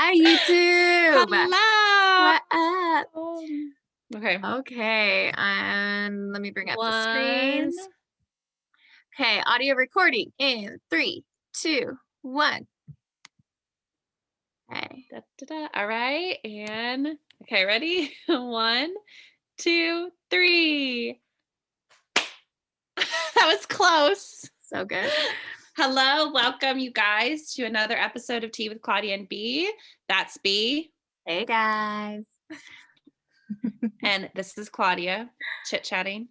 Hi, YouTube. Hello. What up? Okay. Okay, and let me bring up the One. screens. Okay, audio recording in 3, 2, 1. Okay. Da, da, da. All right. And okay, ready? 1, 2, 3. That was close. So good. Hello. Welcome, you guys, to another episode of Tea with Claudia and B. That's B. Hey, guys. And this is Claudia chit-chatting.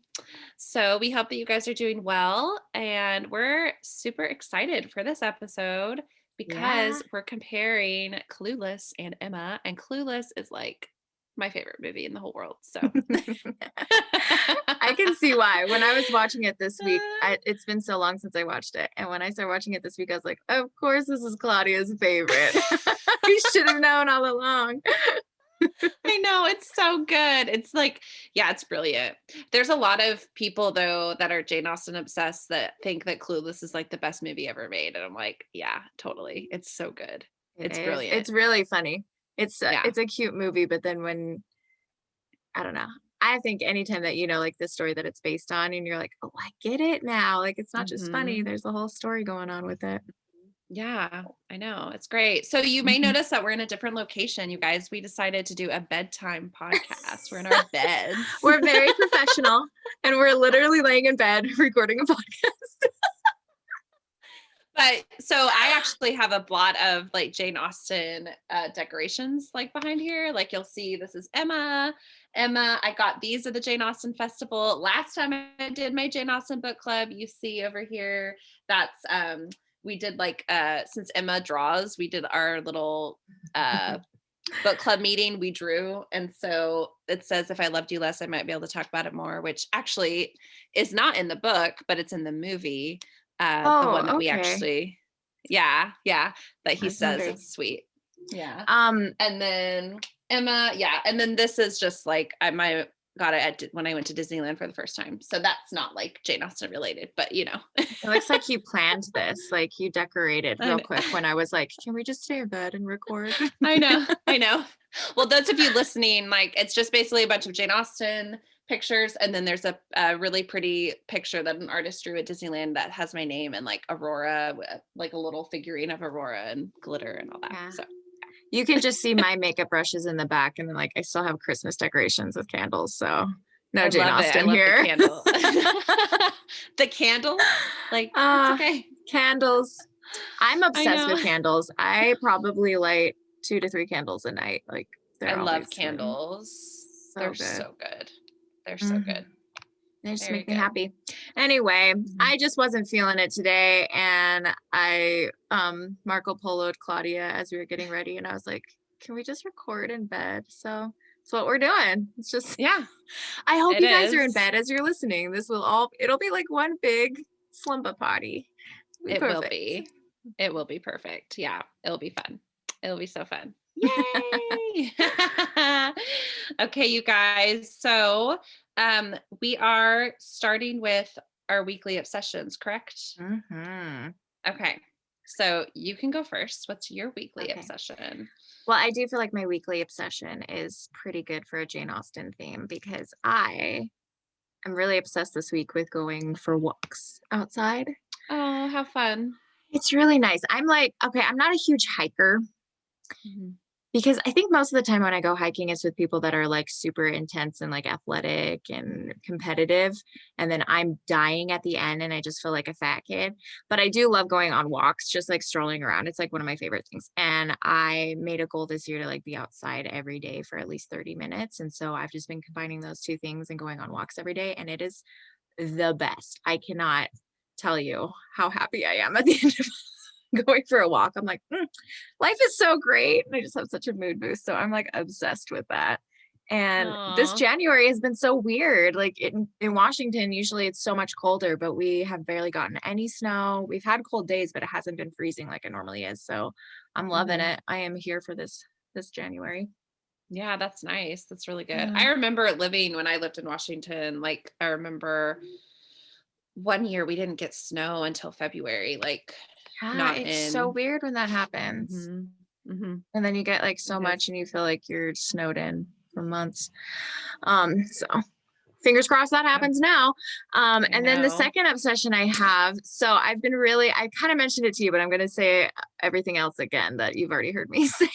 So we hope that you guys are doing well. And we're super excited for this episode because we're comparing Clueless and Emma. And Clueless is like my favorite movie in the whole world. So I can see why. When I was watching it this week, it's been so long since I watched it. And when I started watching it this week, I was like, of course, this is Claudia's favorite. We should have known all along. I know, it's so good. It's like, yeah, it's brilliant. There's a lot of people though that are Jane Austen obsessed that think that Clueless is like the best movie ever made. And I'm like, yeah, totally. It's so good. It's brilliant. It's really funny. It's Yeah. a cute movie, but then when I don't know. I think anytime that you know like the story that it's based on and you're like, "Oh, I get it now." Like it's not just funny. Mhm. There's a whole story going on with it. Yeah, I know. It's great. So you may Mhm. notice that we're in a different location, you guys. We decided to do a bedtime podcast. We're in our beds. We're very professional and we're literally laying in bed recording a podcast. But so I actually have a lot of like Jane Austen decorations like behind here. Like you'll see this is Emma. I got these at the Jane Austen Festival. Last time I did my Jane Austen book club, you see over here, that's we did like since Emma draws, we did our little book club meeting. We drew. And so it says, if I loved you less, I might be able to talk about it more, which actually is not in the book, but it's in the movie. The one that we okay. actually, that he That's says wondering. it's sweet. Yeah. Um, And then Emma, and then this is just like got it when I went to Disneyland for the first time. So that's not like Jane Austen related, but you know. it looks like you planned this. Like you decorated I real know. quick when I was like, "Can we just stay in bed and record?" I know. Well, those of you listening, like it's just basically a bunch of Jane Austen pictures, and then there's a really pretty picture that an artist drew at Disneyland that has my name and like Aurora, like a little figurine of Aurora and glitter and all that. Yeah. So You can just see my makeup brushes in the back, and then like I still have Christmas decorations with candles. So no I Jane love it. I Austen love the here. candle. The candle, like it's okay. Candles. I'm I obsessed know. with candles. I probably light 2 to 3 candles a night. Like I they're love always candles. so They're good. so good. They're so Mhm. good. They just Very make me good. happy. Anyway, Mhm. I just wasn't feeling it today, and I Marco Polo'd Claudia as we were getting ready, and I was like, "Can we just record in bed?" So that's what we're doing. It's just Yeah, I hope it you guys are in is. bed as you're listening. It'll be like one big slumber party. It'll be It will perfect. be. It will be perfect. Yeah, it'll be fun. It'll be so fun. Yay! Okay, you guys. So, we are starting with our weekly obsessions, correct? Mhm. Okay. So, you can go first. What's your weekly Okay. obsession? Well, I do feel like my weekly obsession is pretty good for a Jane Austen theme because I am really obsessed this week with going for walks outside. Oh, how fun. It's really nice. I'm like, okay, I'm not a huge hiker Mhm. because I think most of the time when I go hiking, it's with people that are like super intense and like athletic and competitive. And then I'm dying at the end and I just feel like a fat kid. But I do love going on walks, just like strolling around. It's like one of my favorite things. And I made a goal this year to like be outside every day for at least 30 minutes. And so I've just been combining those two things and going on walks every day. And it is the best. I cannot tell you how happy I am at the end of going for a walk. I'm like, life is so great. And I just have such a mood boost. So I'm like obsessed with that. And this Aw. January has been so weird. Like in Washington, usually it's so much colder, but we have barely gotten any snow. We've had cold days, but it hasn't been freezing like it normally is. So I'm loving Mhm. it. I am here for this January. Yeah, that's nice. That's really good. Yeah. I remember living when I lived in Washington. Like, I remember one year we didn't get snow until February, like Yeah, not it's so in. weird when that happens. Mhm. And then you get like so It much is. and you feel like you're snowed in for months. So fingers crossed that Yeah, happens now. I And then the know. second obsession I have, so I kind of mentioned it to you, but I'm going to say everything else again that you've already heard me say.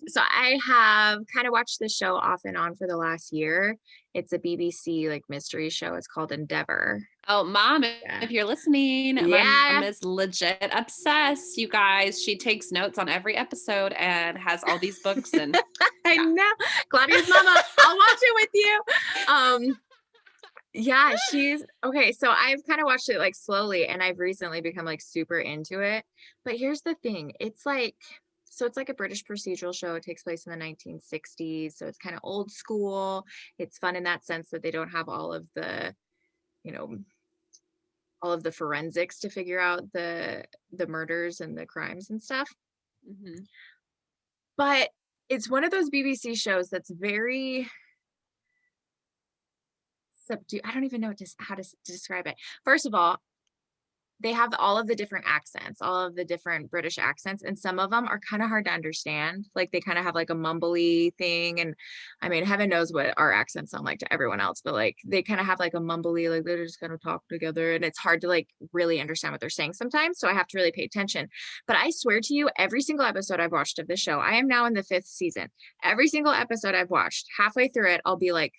So I have kind of watched this show off and on for the last year. It's a BBC like mystery show. It's called Endeavor. Oh, mom, Yeah. if you're listening, my mom Yeah, is legit obsessed, you guys. She takes notes on every episode and has all these books and I yeah. know. Claudia's mama. I'll watch it with you. Um, yeah, she's okay. So I've kind of watched it like slowly and I've recently become like super into it. But here's the thing, it's like a British procedural show. It takes place in the 1960s. So it's kind of old school. It's fun in that sense that they don't have you know, all of the forensics to figure out the murders and the crimes and stuff. Mhm. But it's one of those BBC shows that's very subdued. I don't even know how to describe it. First of all, they have all of the different accents, all of the different British accents, and some of them are kind of hard to understand. Like they kind of have like a mumbly thing. And I mean, heaven knows what our accents sound like to everyone else, but like they kind of have like a mumbly, like they're just gonna talk together. And it's hard to like really understand what they're saying sometimes. So I have to really pay attention. But I swear to you, every single episode I've watched of the show, I am now in the 5th season. Every single episode I've watched, halfway through it, I'll be like,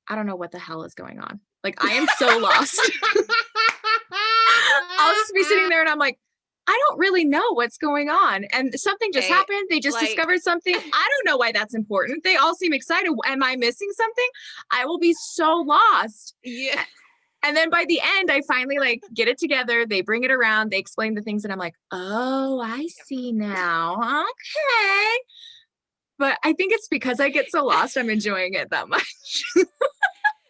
I don't know what the hell is going on. Like I am so lost. I'll just be sitting there and I'm like, I don't really know what's going on. And something just Okay, happened. They just like discovered something. I don't know why that's important. They all seem excited. Am I missing something? I will be so lost. yeah. And then by the end, I finally like get it together. They bring it around. They explain the things and I'm like, oh, I see now. Okay. But I think it's because I get so lost. I'm enjoying it that much.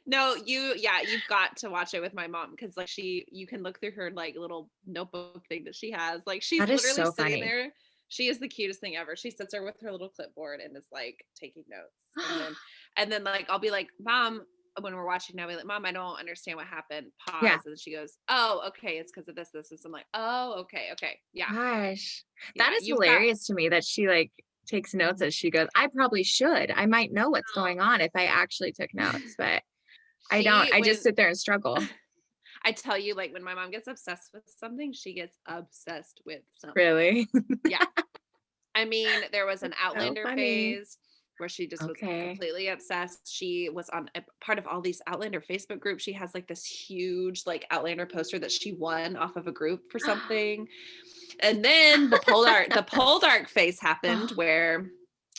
No, you've got to watch it with my mom because like you can look through her like little notebook thing that she has. Like she's That is literally so sitting funny. there. She is the cutest thing ever. She sits there with her little clipboard and is like taking notes. And then like I'll be like, Mom, when we're watching now, I'll be like, Mom, I don't understand what happened. Yeah. Pause. And she goes, oh, okay, it's because of this. I'm like, oh, okay. Yeah. Gosh, that Yeah. is You've got hilarious to me that she like takes notes as she goes. I probably should. I might know what's going on if I actually took notes, but I don't. she I just when sit there and struggle. I tell you, like when my mom gets obsessed with something, she gets obsessed with something. Really? Yeah. I mean, there was an That's so Outlander funny. phase where she just was Okay. completely obsessed. She was on a part of all these Outlander Facebook groups. She has like this huge like Outlander poster that she won off of a group for something. And then the Poldark phase happened Oh, where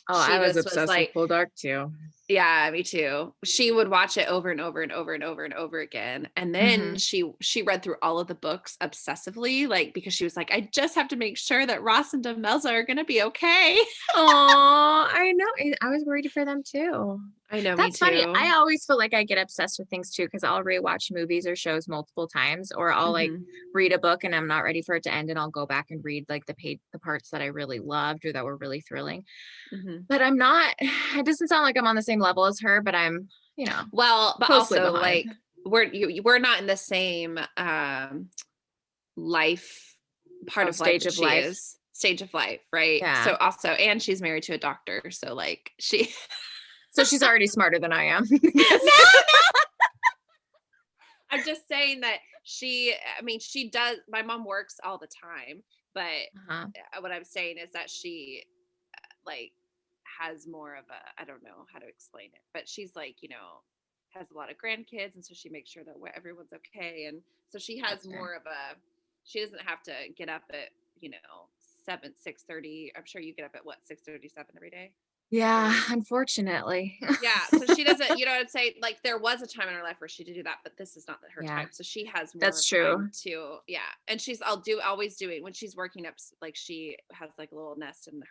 I she was just was obsessed with like, Poldark too. yeah, me too. She would watch it over and over and over and over and over again. And then Hmm. she read through all of the books obsessively, like because she was like, I just have to make sure that Ross and Demelza are gonna be okay. Oh, I know. I was worried for them too. I know, me That's funny. too. I always feel like I get obsessed with things too because I'll rewatch movies or shows multiple times, or I'll like Mhm. read a book and I'm not ready for it to end, and I'll go back and read like the parts that I really loved or that were really thrilling. Mhm. But I'm not. It doesn't sound like I'm on the same level as her, but I'm, Well, but closely also behind. like we're not in the same life part Oh, of life stage that of she life. is, stage of life, right? Yeah. So also, and she's married to a doctor, so like she So she's already smarter than I am. no, I'm just saying that I mean, she does, my mom works all the time, but Uh-huh. what I'm saying is that she like has more of a, I don't know how to explain it, but she's like, has a lot of grandkids. And so she makes sure that everyone's okay. And so she has That's fair. more of she doesn't have to get up at, 6:30. I'm sure you get up at what, 6:37 every day? Yeah, Or unfortunately. yeah, so she doesn't, you know what I'm saying? Like there was a time in her life where she did do that, but this is not her Yeah, time. So she has more that's time true. to, yeah. And she's always doing when she's working up, like she has like a little nest in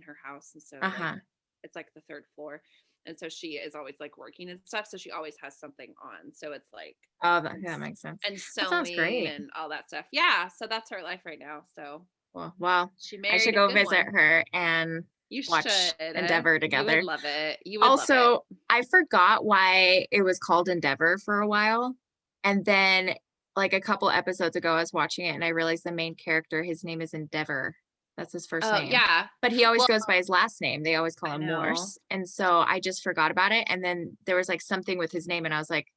her house. And so like Uh-huh. it's like the third floor. And so she is always like working and stuff. So she always has something on. So it's like Oh, and, that makes sense. and That sounds sewing great. and all that stuff. Yeah. So that's her life right now. So Well, she I should married a go good visit one. her and You watch should. Endeavor You would together. love it. You would love it. Also, I forgot why it was called Endeavor for a while. And then like a couple episodes ago, I was watching it and I realized the main character, his name is Endeavor. That's his first Oh, name. yeah. But he always Well, goes by his last name. They always call I him know. Morse. And so I just forgot about it. And then there was like something with his name, and I was like,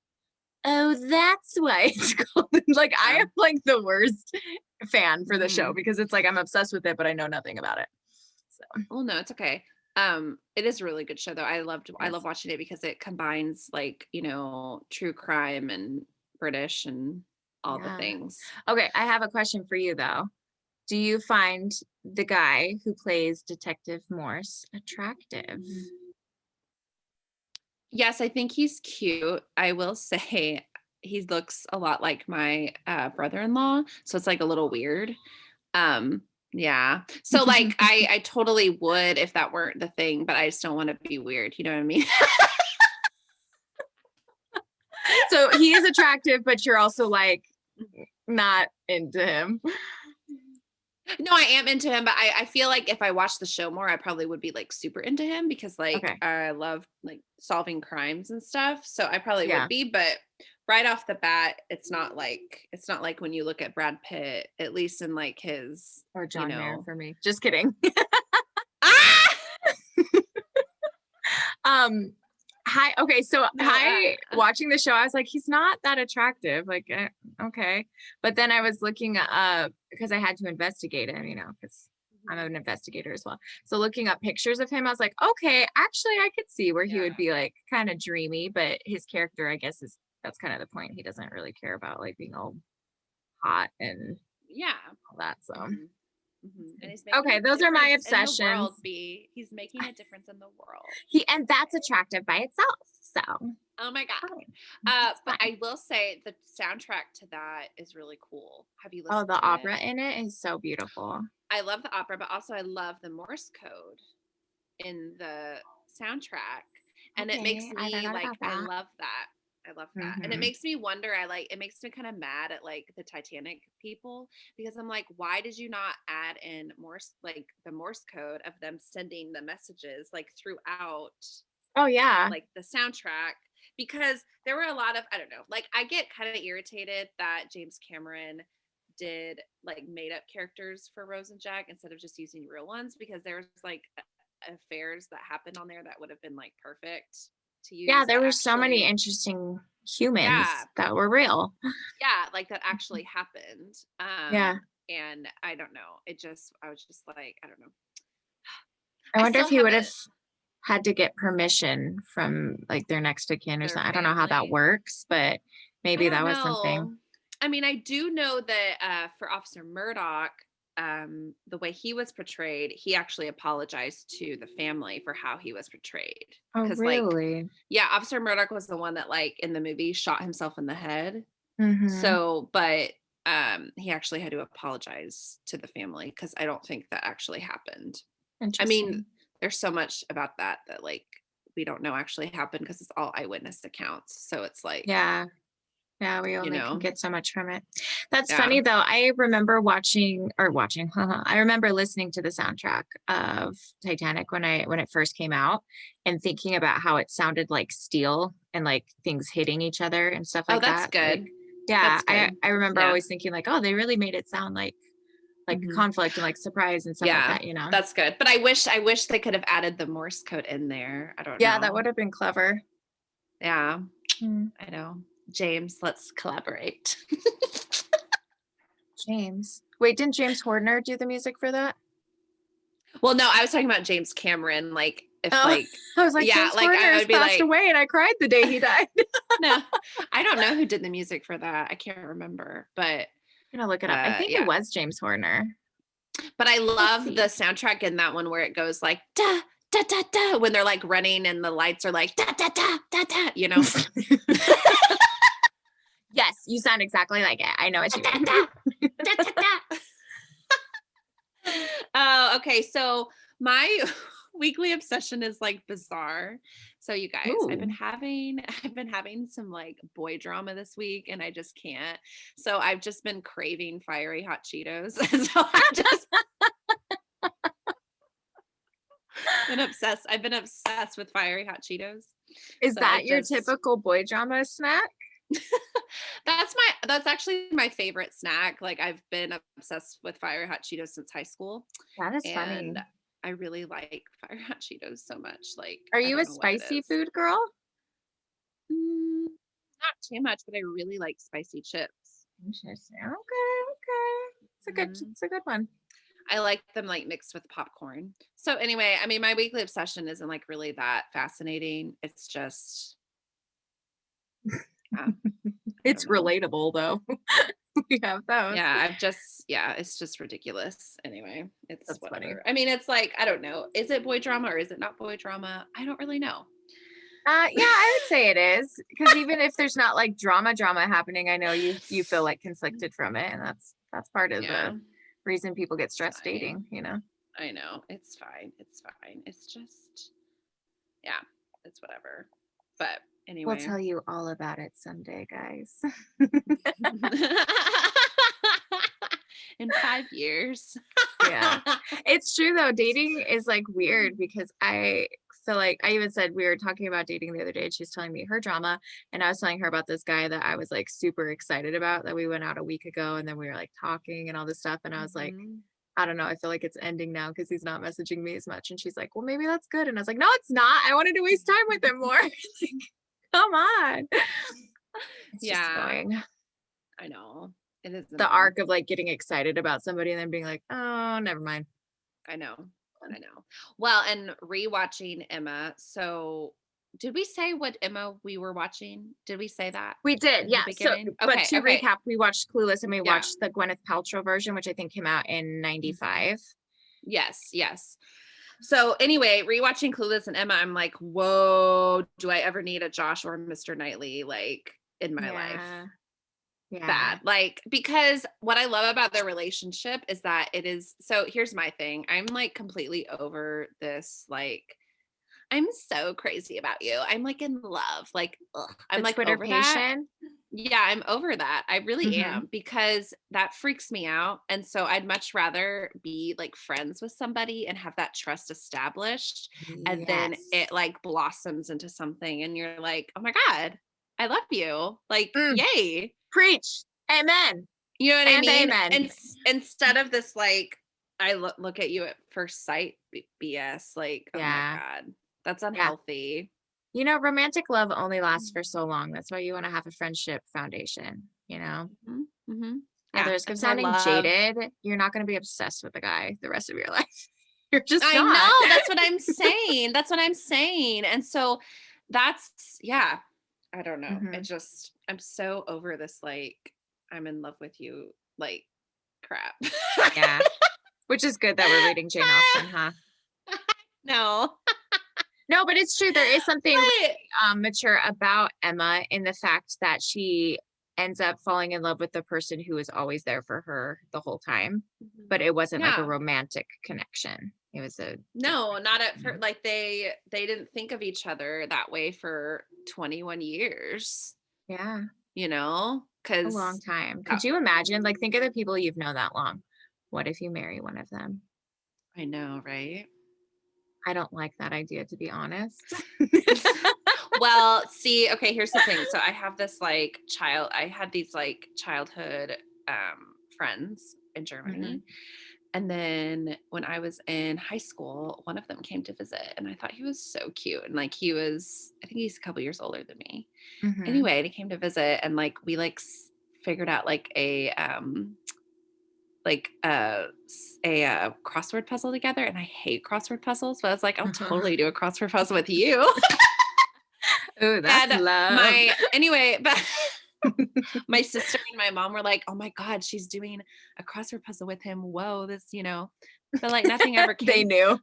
oh, that's why it's called. Like, I Yeah. am like the worst fan for the show Mhm. because it's like I'm obsessed with it, but I know nothing about it. So Well, no, it's okay. It is a really good show though. I love yes. watching it because it combines like, true crime and British and all the Yeah. things. Okay, I have a question for you though. Do you find the guy who plays Detective Morse attractive? Yes, I think he's cute. I will say he looks a lot like my brother-in-law, so it's like a little weird. Um, yeah. So like I totally would if that weren't the thing, but I just don't want to be weird. You know what I mean? So he is attractive, but you're also like not into him. No, I am into him, but I feel like if I watched the show more, I probably would be like super into him because like Okay. I love like solving crimes and stuff. So I probably would Yeah. be, but right off the bat, it's not like when you look at Brad Pitt, at least in like his, Or you John Mayer know. for me. Just kidding. Ah! um hi okay, so No, hi watching the show, I was like, he's not that attractive. Like okay. But then I was looking up because I had to investigate him, because I'm an investigator as well. So looking up pictures of him, I was like, okay, actually I could see where he yeah. would be like kind of dreamy, but his character, I guess, is that's kind of the point. He doesn't really care about like being all hot and Yeah. all that. So Mhm. And he's making okay, a those are my difference in the obsessions. world, B. He's making a difference in the world. And that's attractive by itself. So Oh my God. fine. It's But fine. I will say the soundtrack to that is really cool. Have you Oh, listened the to it? opera in it is so beautiful. I love the opera, but also I love the Morse code in the soundtrack. And it makes Okay, I me forgot like, about I that. love that. I love that. And it Hmm. makes me wonder, it makes me kind of mad at like the Titanic people because I'm like, why did you not add in Morse, like the Morse code of them sending the messages like throughout Oh yeah. like the soundtrack? Because there were a lot of, I don't know, like I get kind of irritated that James Cameron did like made up characters for Rose and Jack instead of just using real ones because there's like affairs that happened on there that would have been like perfect to Yeah, use there that were so many actually, interesting humans yeah, that were real. yeah, like that actually happened. Yeah. And I don't know, I was just like, I don't know, I I wonder if still he have would have had to get permission from like their next of kin or their something. I don't know how that family. works, but I maybe don't that was something. know. I mean, I do know that for Officer Murdoch, the way he was portrayed, he actually apologized to the family for how he was portrayed. Oh, Because, like, really? yeah, Officer Murdoch was the one that, like, in the movie shot himself in the head. Mm-hmm. So, but he actually had to apologize to the family because I don't think that actually happened. I mean, Interesting. there's so much about that, like, we don't know actually happened because it's all eyewitness accounts. So it's like, Yeah. Yeah, we you only can know, get so much from it. That's yeah. funny though. I remember watching, I remember listening to the soundtrack of Titanic when it first came out and thinking about how it sounded like steel and like things hitting each other and stuff Oh, like that's that. Like, good. yeah, That's I good. I remember Yeah. always thinking like, oh, they really made it sound like Mhm. conflict and like surprise and stuff like Yeah, that. that's good. But I wish they could have added the Morse code in there. I don't Yeah, that know. would have been clever. Yeah, Hmm. I know. James, let's collaborate. James. Wait, didn't James Horner do the music for that? Well, no, I was talking about James Cameron. Like, if Oh, like, I was like, yeah, James like Horner I has would be passed like, away and I cried the day he died. no, I don't know who did the music for that. I can't remember, but I'm gonna look it up. I think it yeah. was James Horner. But I Let's love the see. soundtrack in that one where it goes like da da da da when they're like running and the lights are like da da da da da. You know. Yes, you sound exactly like it. I know what Da, you da, mean. da, da, da, da. Oh, okay. So my weekly obsession is like bizarre. So you guys, I've been Ooh. having I've been having some like boy drama this week and I just can't. So I've just been craving fiery hot Cheetos. So I've just been obsessed. I've been obsessed with fiery hot Cheetos. Is So I that your just typical boy drama snack? that's actually my favorite snack. Like I've been obsessed with fiery hot Cheetos since high school. That is And funny. I really like Fire Hot Cheetos so much. Like, Are I you a don't know what it spicy is. food girl? Not too much, but I really like spicy chips. Interesting. Okay, okay. Mhm. It's a good one. I like them like mixed with popcorn. So anyway, I mean, my weekly obsession isn't like really that fascinating. It's just, yeah, I don't It's know. relatable though. We have those. Yeah, yeah, it's just ridiculous. Anyway, it's That's funny. whatever. I mean, it's like, I don't know. Is it boy drama or is it not boy drama? I don't really know. Yeah, I would say it is because even if there's not like drama happening, I know you feel like conflicted from it, and that's part of Yeah, the reason people get it's stressed fine. dating, you know. I know. It's fine. It's fine. It's just, yeah, it's whatever. But We'll anyway. tell you all about it someday, guys. In 5 years. Yeah. It's true though. Dating is like weird because I feel like I even said we were talking about dating the other day and she was telling me her drama and I was telling her about this guy that I was like super excited about that we went out a week ago and then we were like talking and all this stuff and I was like, Mhm. I don't know, I feel like it's ending now because he's not messaging me as much. And she's like, well, maybe that's good. And I was like, no, it's not. I wanted to waste time with him more. It's like, come on. It's just Yeah, annoying. I know. It is The annoying. arc of like getting excited about somebody and then being like, oh, never mind. I know. I know. Well, and rewatching Emma. So, did we say what Emma we were watching? Did we say that We did, in the yeah. So, beginning? but Okay. to Okay. recap, we watched Clueless and we Yeah. watched the Gwyneth Paltrow version, which I think came out in Mhm. '95. Yes. Yes. So anyway, rewatching Clueless and Emma, I'm like, whoa, do I ever need a Josh or Mr. Knightley like in my life? Yeah, yeah. Bad. Like, because what I love about their relationship is that it is so here's my thing. I'm like completely over this, like, I'm so crazy about you. I'm like in love. Like, ugh, I'm The like Twitter over that. patient. Yeah, I'm over that. I really Hmm. am because that freaks me out. And so I'd much rather be like friends with somebody and have that trust established. And then Yes. it like blossoms into something. And you're like, oh my God, I love you. Like, Mm, yay. preach. Amen. You know what I And mean? amen. And instead of this, like, I look at you at first sight BS, like, oh my Yeah, God, that's yeah. unhealthy. You know, romantic love only lasts for so long. That's why you want to have a friendship foundation, you know? Hmm. Hmm. At the Yeah. risk of And I sounding love jaded, you're not going to be obsessed with the guy the rest of your life. You're just I not. know, that's what I'm saying, that's what I'm saying, and so that's yeah, I don't know, Hmm. I'm so over this, like, I'm in love with you, like, crap. Yeah. Which is good that we're reading Jane Austen, huh? No, No, but it's true. There is something but really mature about Emma in the fact that she ends up falling in love with the person who was always there for her the whole time. Mhm. But it wasn't like a Yeah. romantic connection. It was a different, No, not at you first. know, Like they didn't think of each other that way for 21 years, yeah, a long because time. Could you imagine? Like, think of the people you've known that long. What if you marry one of them? I know, right? I don't like that idea, to be honest. Well, see, okay, here's the thing. So I have this like I had these like childhood friends in Hmm. Germany. And then when I was in high school, one of them came to visit and I thought he was so cute. And like I think he's a couple years older than me. Hmm. Anyway, and he came to visit and like we like figured out like like a crossword puzzle together, and I hate crossword puzzles, but I was like, I'll totally do a crossword puzzle with you. Oh, that's And love. my anyway, but my sister and my mom were like, "Oh my god, she's doing a crossword puzzle with him. Whoa, but like They knew.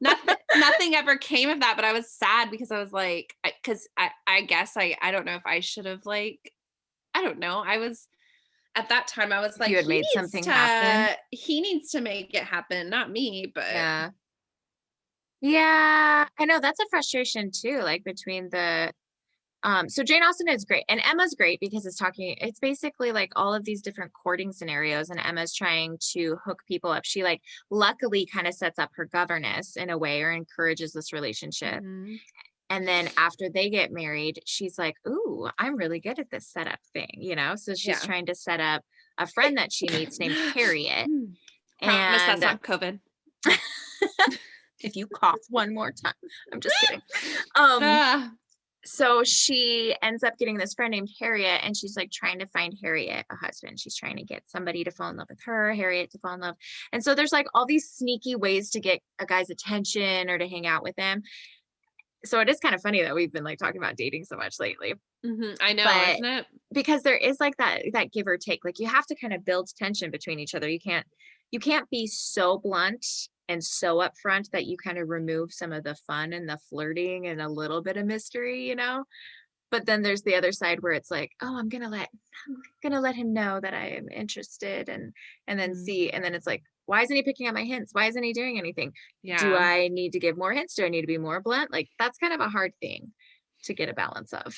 nothing ever came of that, but I was sad because I was like, cuz I guess I don't know if I should have like I don't know. I was at that time I was If you like had made something happen. he needs to make it happen, not me, but Yeah. Yeah, I know that's a frustration too, like between the so Jane Austen is great and Emma's great because it's basically like all of these different courting scenarios and Emma's trying to hook people up. She like luckily kind of sets up her governess in a way or encourages this relationship. mhm. And then after they get married, she's like, "Ooh, I'm really good at this setup thing," you know? So she's Yeah. trying to set up a friend that she meets named Harriet. Promise that's And not COVID. If you cough one more time. I'm just kidding. Um, Ah, so she ends up getting this friend named Harriet, and she's like trying to find Harriet a husband. She's trying to get somebody to fall in love with her, Harriet to fall in love. And so there's like all these sneaky ways to get a guy's attention or to hang out with him. So it is kind of funny that we've been like talking about dating so much lately. I know, But isn't it? because there is like that give or take, like you have to kind of build tension between each other. You can't be so blunt and so upfront that you kind of remove some of the fun and the flirting and a little bit of mystery, but then there's the other side where it's like, oh, I'm gonna let him know that I am interested, and then Mhm. see, and then it's like, why isn't he picking up my hints? Why isn't he doing anything? Do Yeah, I need to give more hints? Do I need to be more blunt? Like that's kind of a hard thing to get a balance of.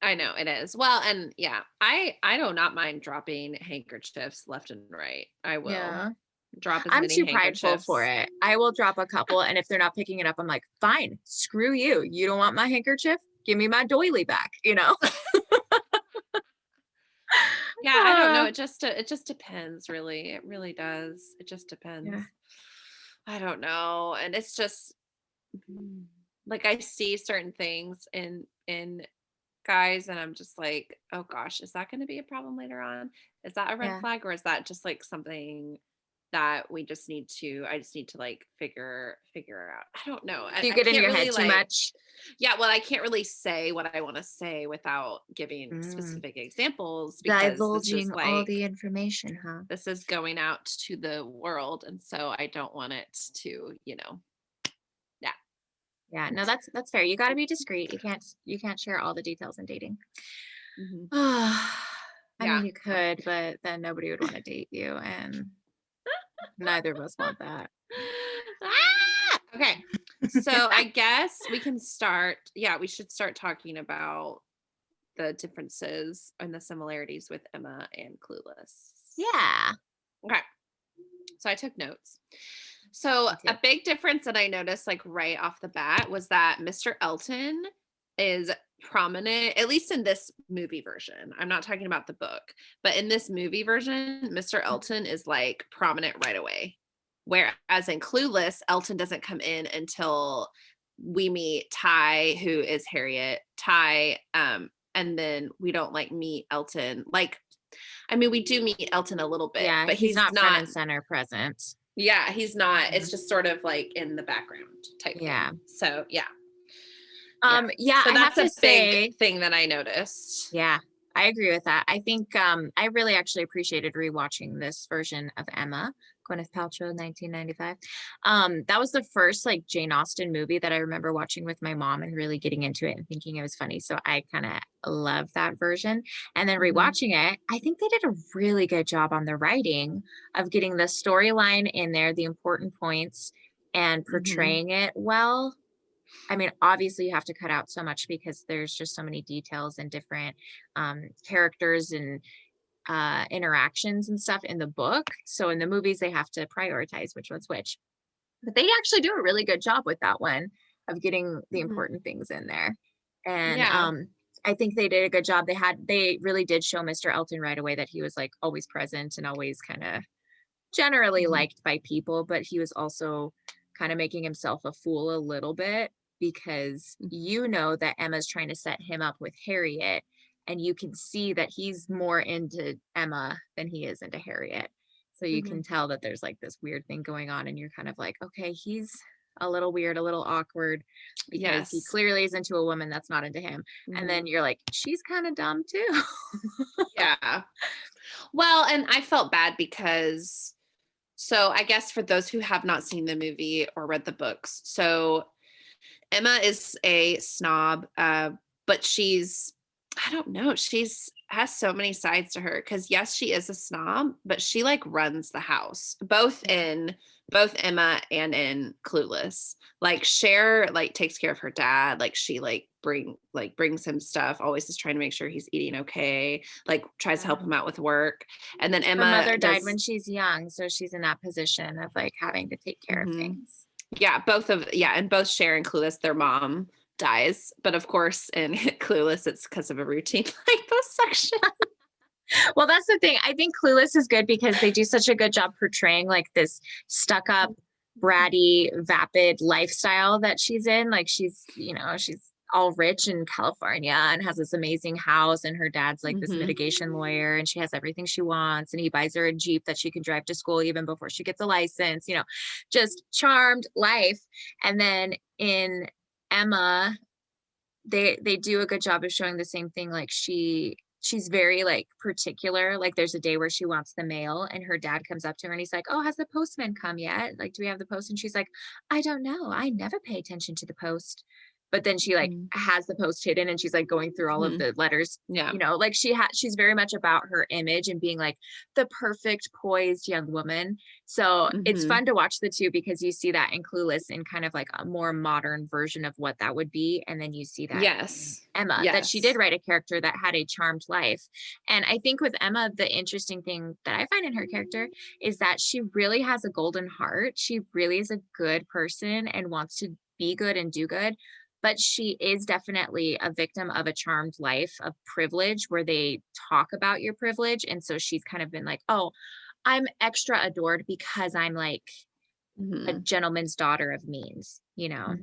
I know it is. Well, and yeah, I do not mind dropping handkerchiefs left and right. I will Yeah. drop as I'm many too prideful for handkerchiefs. it. I will drop a couple, and if they're not picking it up, I'm like, fine, screw you. You don't want my handkerchief? Give me my doily back? Yeah, I don't know. Uh, It just depends, really. It really does. It just yeah. depends. I don't know. And it's just like I see certain things in guys and I'm just like, "Oh gosh, is that going to be a problem later on? Is that a red Yeah. flag or is that just like something that I just need to like figure out. I don't know. Do you I get in can't your really head too like much? yeah, well, I can't really say what I want to say without giving Mm. specific examples because Divulging all the information, huh? this is going out to the world and so I don't want it to, yeah. Yeah, no, that's fair. You got to be discreet. You can't share all the details in dating. Mhm. I Yeah. mean, you could, but then nobody would want to date you, and neither of us want that. Okay. So I guess we can start. Yeah, we should start talking about the differences and the similarities with Emma and Clueless. Yeah, Okay. So I took notes. So me too. a big difference that I noticed like right off the bat was that Mr. Elton is prominent, at least in this movie version. I'm not talking about the book, but in this movie version, Mr. Elton is like prominent right away. Whereas in Clueless, Elton doesn't come in until we meet Ty, who is Harriet. Ty, and then we don't like meet Elton. Like, I mean, we do meet Elton a little bit, Yeah, but he's he's not front not and center present. yeah, he's not. It's Mhm. just sort of like in the background type thing. Yeah. So, yeah. Yeah. Yeah, So I have that's to a big say, thing that I noticed. yeah, I agree with that. I think I really actually appreciated rewatching this version of Emma, Gwyneth Paltrow, 1995. That was the first like Jane Austen movie that I remember watching with my mom and really getting into it and thinking it was funny. So I kind of love that version. And then Mhm. rewatching it, I think they did a really good job on the writing of getting the storyline in there, the important points, and Mhm. portraying it well. I mean, obviously you have to cut out so much because there's just so many details and different characters and interactions and stuff in the book. So in the movies, they have to prioritize which one's which. But they actually do a really good job with that one of getting the Mhm. important things in there. And Yeah. I think they did a good job. They really did show Mr. Elton right away that he was like always present and always kind of generally Mhm. liked by people, but he was also kind of making himself a fool a little bit because Mhm. you know that Emma's trying to set him up with Harriet, and you can see that he's more into Emma than he is into Harriet. So you can Mhm. tell that there's like this weird thing going on, and you're kind of like, okay, he's a little weird, a little awkward because he Yes. clearly is into a woman that's not into him. And then Mhm. you're like, she's kind of dumb too. Yeah. Well, and I felt bad because so I guess for those who have not seen the movie or read the books, so Emma is a snob, but I don't know, she's has so many sides to her because yes, she is a snob, but she like runs the house, Yeah. both Emma and in Clueless. Like Cher like takes care of her dad, like she brings him stuff, always is trying to make sure he's eating okay, like tries to help Yeah. him out with work. And then Her Emma mother died does when she's young, so she's in that position of like having to take care of mhm. things. Yeah, and both Cher and Clueless, their mom dies. But of course, in Clueless, it's because of a routine liposuction. Well, that's the thing. I think Clueless is good because they do such a good job portraying like this stuck up bratty, vapid lifestyle that she's in. Like she's, you know, she's all rich in California and has this amazing house, and her dad's like this Mm-hmm. mitigation lawyer, and she has everything she wants, and he buys her a Jeep that she can drive to school even before she gets a license, you know, just charmed life. And then in Emma, they do a good job of showing the same thing. Like she's very like particular. Like there's a day where she wants the mail, and her dad comes up to her and he's like, oh, has the postman come yet? Like, do we have the post? And she's like, I don't know, I never pay attention to the post. But then she like has the post hidden, and she's like going through all of Mm-hmm. the letters, Yeah. you know, like she's very much about her image and being like the perfect poised young woman. So it's Mm-hmm. fun to watch the two, because you see that in Clueless in kind of like a more modern version of what that would be, and then you see that in Yes. Emma, that she did Yes. write a character that had a charmed life. And I think with Emma, the interesting thing that I find in her character is that she really has a golden heart. She really is a good person and wants to be good and do good. But she is definitely a victim of a charmed life of privilege, where they talk about your privilege. And so she's kind of been like, oh, I'm extra adored because I'm like a Mm-hmm. gentleman's daughter of means, you know?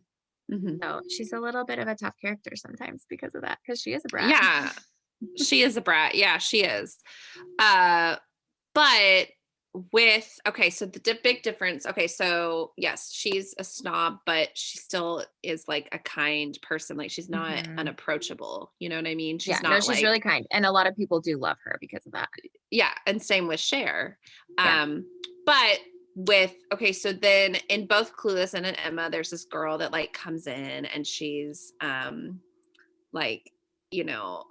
Mm-hmm. So she's a little bit of a tough character sometimes because of that, because she is a brat. Yeah. She is a brat. Yeah, she is. Uh, but with okay, so the big difference. Okay, so yes, she's a snob, but she still is like a kind person. Like she's not Mhm. unapproachable. You know what I mean? Yeah, She's no, not she's really like kind, and a lot of people do love her because of that. yeah, and same with Cher. Yeah. But with okay, so then in both Clueless and in Emma, there's this girl that like comes in and she's like, you know,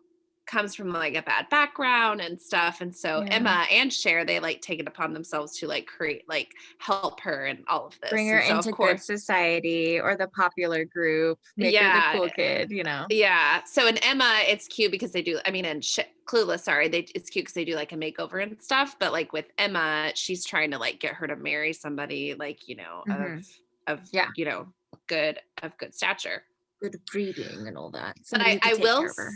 comes from like a bad background and stuff. And so Yeah. Emma and Cher, they like take it upon themselves to like create, like help her and all of Bring this. her And so of into good course, society or the popular group, make her the yeah, cool kid, you know? yeah. So in Emma, it's cute because they do, I mean, in Clueless, sorry, it's cute because they do like a makeover and stuff. But like with Emma, she's trying to like get her to marry somebody like, you know, Mhm. of, Yeah. you know, of good stature. Good breeding and all that. But Somebody who could take care of her.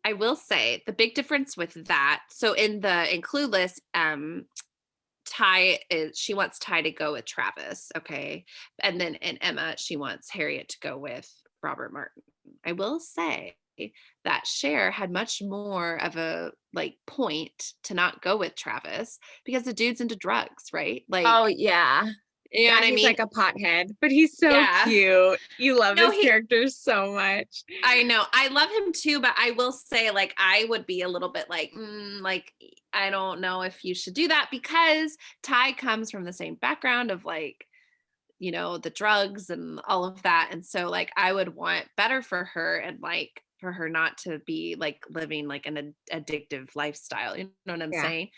I will say the big difference with that. So in Clueless, Ty is she wants Ty to go with Travis, okay, and then in Emma she wants Harriet to go with Robert Martin. I will say that Cher had much more of a like point to not go with Travis because the dude's into drugs, right? Oh, Like, yeah. you know Yeah, what I he's mean? like a pothead, but he's so Yeah. cute. You love No, his he character so much. I know. I love him too, but I will say, like, I would be a little bit like, like, I don't know if you should do that because Ty comes from the same background of like, you know, the drugs and all of that. And so, like, I would want better for her and like for her not to be like living like an addictive lifestyle. You know what I'm Yeah. saying?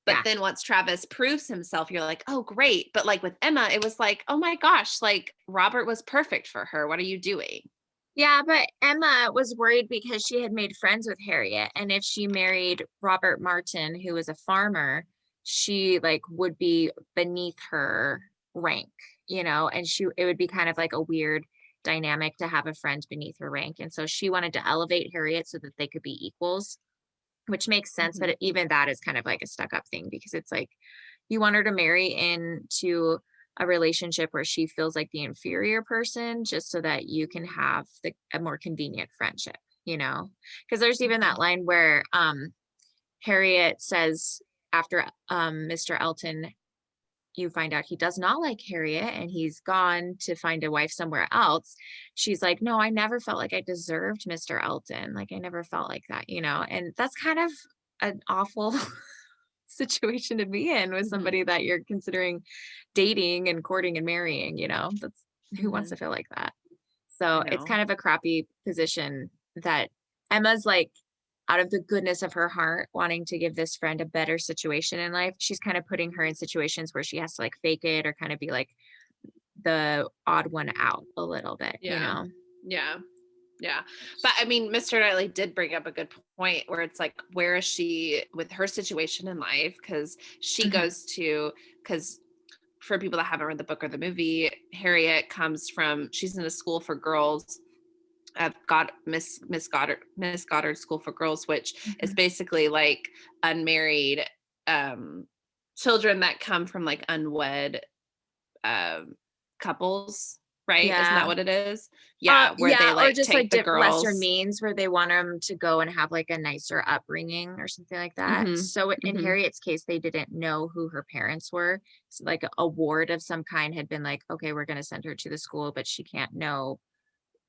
But Yeah. then once Travis proves himself, you're like, oh, great. But like with Emma, it was like, oh my gosh, like Robert was perfect for her. What are you doing? Yeah, but Emma was worried because she had made friends with Harriet, and if she married Robert Martin, who was a farmer, she like would be beneath her rank, you know, and she it would be kind of like a weird dynamic to have a friend beneath her rank. And so she wanted to elevate Harriet so that they could be equals, which makes sense, Mhm. but even that is kind of like a stuck up thing, because it's like you want her to marry into a relationship where she feels like the inferior person, just so that you can have a more convenient friendship, you know? Because there's even Mhm. that line where Harriet says, after Mr. Elton, you find out he does not like Harriet and he's gone to find a wife somewhere else. She's like, no, I never felt like I deserved Mr. Elton. Like I never felt like that, you know? And that's kind of an awful situation to be in with Mhm. somebody that you're considering dating and courting and marrying, you know? That's who wants to Mhm. feel like that? I So it's know. kind of a crappy position that Emma's like, out of the goodness of her heart, wanting to give this friend a better situation in life, she's kind of putting her in situations where she has to like fake it or kind of be like the odd one out a little bit, you Yeah. know? Yeah. Yeah. But I mean, Mr. Knightley did bring up a good point where it's like, where is she with her situation in life? Because she Mhm. goes to, because for people that haven't read the book or the movie, Harriet comes from, she's in a school for girls. I've got Miss Goddard School for Girls, which is Mhm. basically like unmarried um, children that come from like unwed couples, right? Isn't that Yeah. what it is? Yeah, where they Yeah, or like just like take the lesser girls. means where they want them to go and have like a nicer upbringing or something like that. Mhm. So in Mhm. Harriet's case, they didn't know who her parents were. So like a ward of some kind had been like, okay, we're going to send her to the school, but she can't know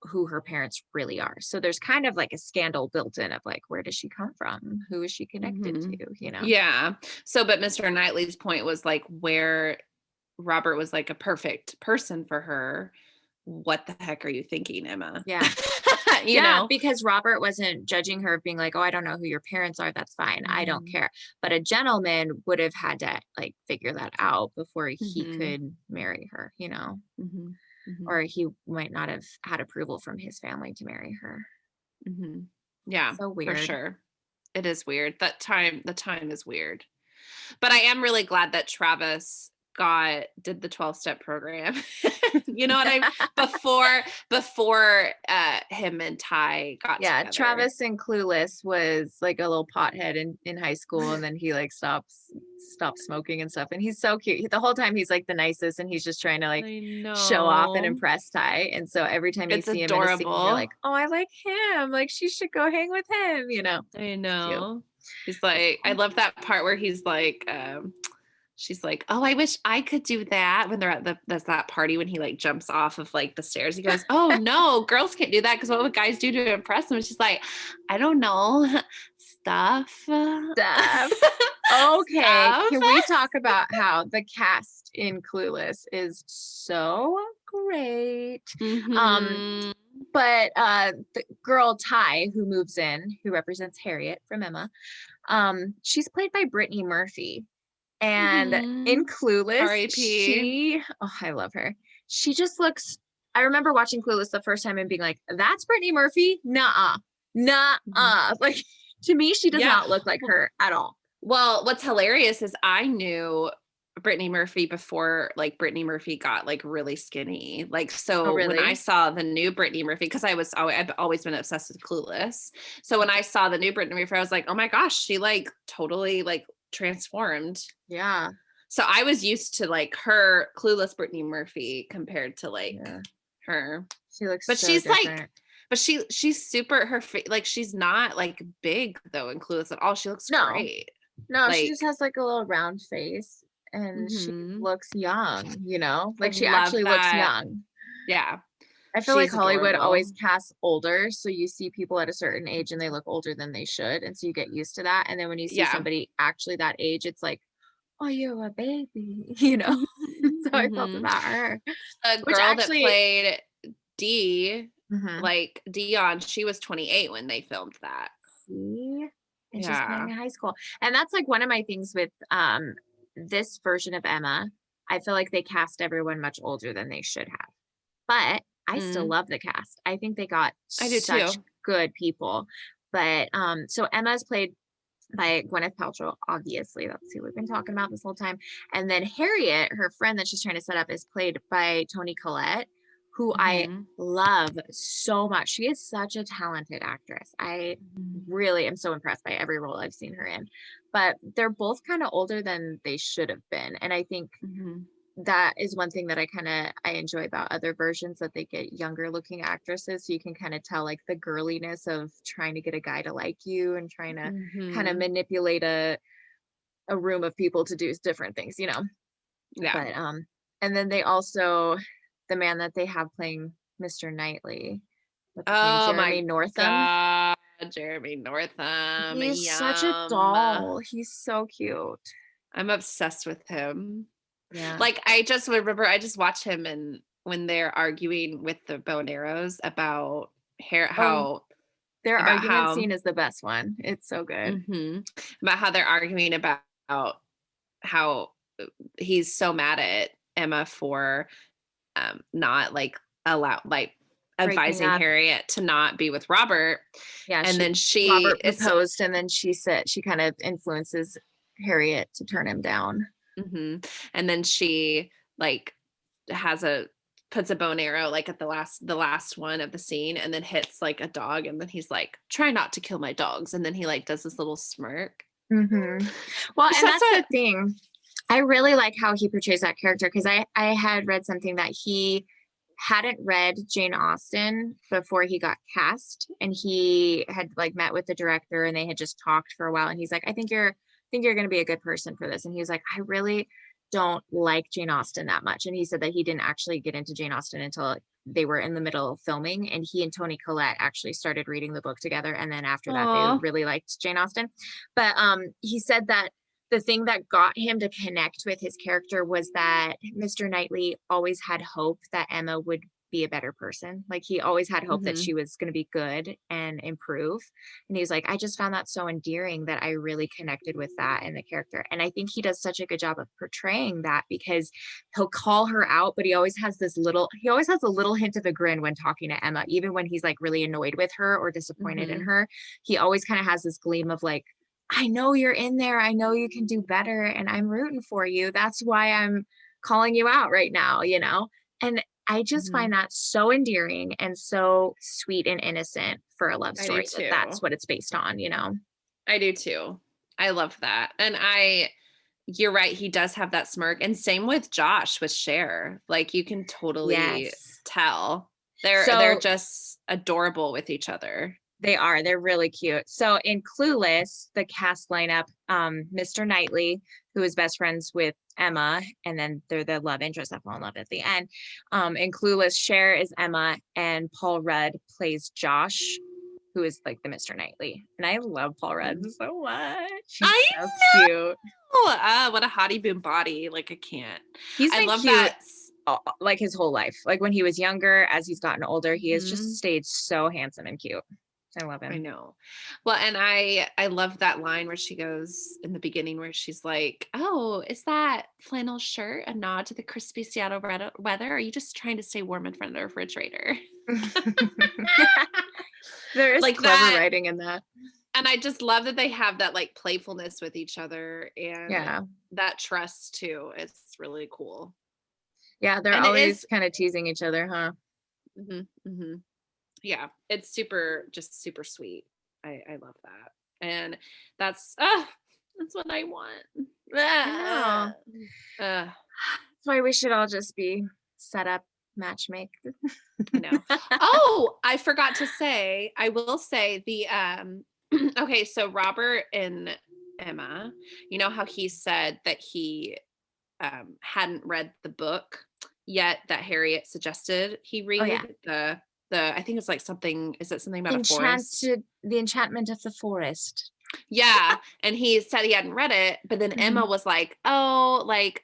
who her parents really are. So there's kind of like a scandal built in of like, where does she come from? Who is she connected to? Mhm. You know? Yeah. So, but Mr. Knightley's point was like where Robert was like a perfect person for her. What the heck are you thinking, Emma? Yeah. You Yeah, know? because Robert wasn't judging her being like, "Oh, I don't know who your parents are, that's fine. I don't Mhm. care." But a gentleman would have had to like figure that out before he Mhm. could marry her, you know? Mhm. Mhm. Or he might not have had approval from his family to marry her. Mhm. Yeah, So for weird. sure. It is weird. The time is weird. But I am really glad that Travis did the 12-step program. You know what I before him and Ty got Yeah, together. Travis in Clueless was like a little pothead in high school, and then he like stopped smoking and stuff. And he's so cute. The whole time he's like the nicest, and he's just trying to like I show off and know. impress Ty. And so every time you It's see him in a scene, you're adorable. like, oh, I like him. Like she should go hang with him. You know, I it's cute. know. He's It's like, I like, love that part where he's like, she's like, "Oh, I wish I could do that." When they're at that's that party when he like jumps off of like the stairs. He goes, "Oh no, girls can't do that because what would guys do to impress them?" And she's like, "I don't know, stuff, stuff. Okay, stuff." can we talk about how the cast in Clueless is so great? Um, Mhm. but the girl Ty who moves in, who represents Harriet from Emma, she's played by Brittany Murphy. And in Mhm. Clueless, R.I.P. I love her. She just looks, I remember watching Clueless the first time and being like, that's Brittany Murphy? Nuh-uh. Mhm. Nuh-uh. Like to me, she does Yeah. not look like her at all. Well, what's hilarious is I knew Brittany Murphy before like Brittany Murphy got like really skinny. Like Oh, so when I really? saw the new Brittany Murphy, because I've always been obsessed with Clueless. So when I saw the new Brittany Murphy, I was like, oh my gosh, she like totally like transformed. Yeah. So I was used to like her Clueless Brittany Murphy compared to like Yeah. her. She looks But so she's like, different. but she's super like she's not like big though in Clueless at all. She looks No, great. no, she just Like, has like a little round face and she mhm. looks young, you know? I Like she love actually looks that. young. Yeah, I feel like she's Hollywood always adorable. casts older, so you see people at a certain age and they look older than they should, and so you get used to that. And then when you see Yeah. somebody actually that age, it's like, oh, you're a baby, you know. Mhm, So I felt mhm. about her, The which girl that actually, played Dee, mhm, like Dion, she was 28 when they filmed that. see, and she's playing Yeah. in high school, and that's like one of my things with this version of Emma. I feel like they cast everyone much older than they should have, but I still Mm, love the cast. I think they got I do such too. good people. But so Emma's played by Gwyneth Paltrow, obviously. That's who we've been talking about this whole time. And then Harriet, her friend that she's trying to set up, is played by Toni Collette, who I Mhm, love so much. She is such a talented actress. I mhm, really am so impressed by every role I've seen her in. But they're both kind of older than they should have been. And I think mhm, that is one thing that I enjoy about other versions, that they get younger looking actresses, so you can kind of tell like the girliness of trying to get a guy to like you and trying to kind of mhm. manipulate a room of people to do different things, you know. Yeah. But and then they also, the man that they have playing Mr. Knightley, what's his name, Oh Jeremy my Northam. god, Jeremy Northam, He's such a yum. doll. He's so cute. I'm obsessed with him. Yeah. Like, I just remember I just watch him and when they're arguing with the bow and arrows about hair Oh, how their about argument how scene is the best one. It's so good. mhm, about how they're arguing about how he's so mad at Emma for, not, like, like, Breaking advising up. Harriet to not be with Robert, Yeah, and she then she Robert it's proposed, and then she said she kind of influences Harriet to turn him down. mhm, and then she, like, has a puts a bow and arrow like at the last one of the scene and then hits like a dog and then he's like try not to kill my dogs and then he like does this little smirk Mhm. Well, which and that's that's the what thing. I really like how he portrays that character because I had read something that he hadn't read Jane Austen before he got cast, and he had like met with the director and they had just talked for a while, and he's like, I think you're going to be a good person for this. And he was like, I really don't like Jane Austen that much. And he said that he didn't actually get into Jane Austen until they were in the middle of filming, and he and Toni Collette actually started reading the book together, and then after that they Oh. really liked Jane Austen. But he said that the thing that got him to connect with his character was that Mr. Knightley always had hope that Emma would be a better person. Like he always had hope that Mhm. she was going to be good and improve. And he was like, I just found that so endearing that I really connected with that in the character. And I think he does such a good job of portraying that because he'll call her out, but he always has a little hint of a grin when talking to Emma, even when he's like really annoyed with her or disappointed in Mhm. her. He always kind of has this gleam of like, I know you're in there. I know you can do better and I'm rooting for you. That's why I'm calling you out right now, you know? And I just Mhm. find that so endearing and so sweet and innocent for a love I do story that that's too. what it's based on, you know? I do too. I love that. And you're right, he does have that smirk. And same with Josh with Cher. Like you can totally Yes. tell. They're So just adorable with each other. they're really cute. So in Clueless, the cast lineup, Mr. Knightley, who is best friends with Emma, and then they're the love interest that fall in love at the end. In Clueless, Cher is Emma, and Paul Rudd plays Josh, who is like the Mr. Knightley. And I love Paul Rudd Mhm. so much. He's I so cute. know. What a hottie boom body. Like I can't. He's I been love cute that. like his whole life. Like when he was younger, as he's gotten older, he has just Mhm. stayed so handsome and cute. I love I him. know. Well, and I love that line where she goes in the beginning where she's like, "Oh, is that flannel shirt a nod to the crispy Seattle weather? Or are you just trying to stay warm in front of the refrigerator?" There is Like clever that. writing in that. And I just love that they have that like playfulness with each other and Yeah. that trust too. It's really cool. Yeah, they're And it always is. kind of teasing each other, huh? Mhm, mhm. Yeah, it's just super sweet. I love that. And that's that's what I want. I know. Ah, uh, That's why we should all just be set up matchmake. I know. Oh, I forgot to say, I will say the okay, so Robert and Emma, you know how he said that he hadn't read the book yet that Harriet suggested he Oh yeah. read the I think it's like something, is it something about a forest? Enchanted the enchantment of the forest. Yeah, and he said he hadn't read it, but then Emma Mhm. was like, "Oh, like,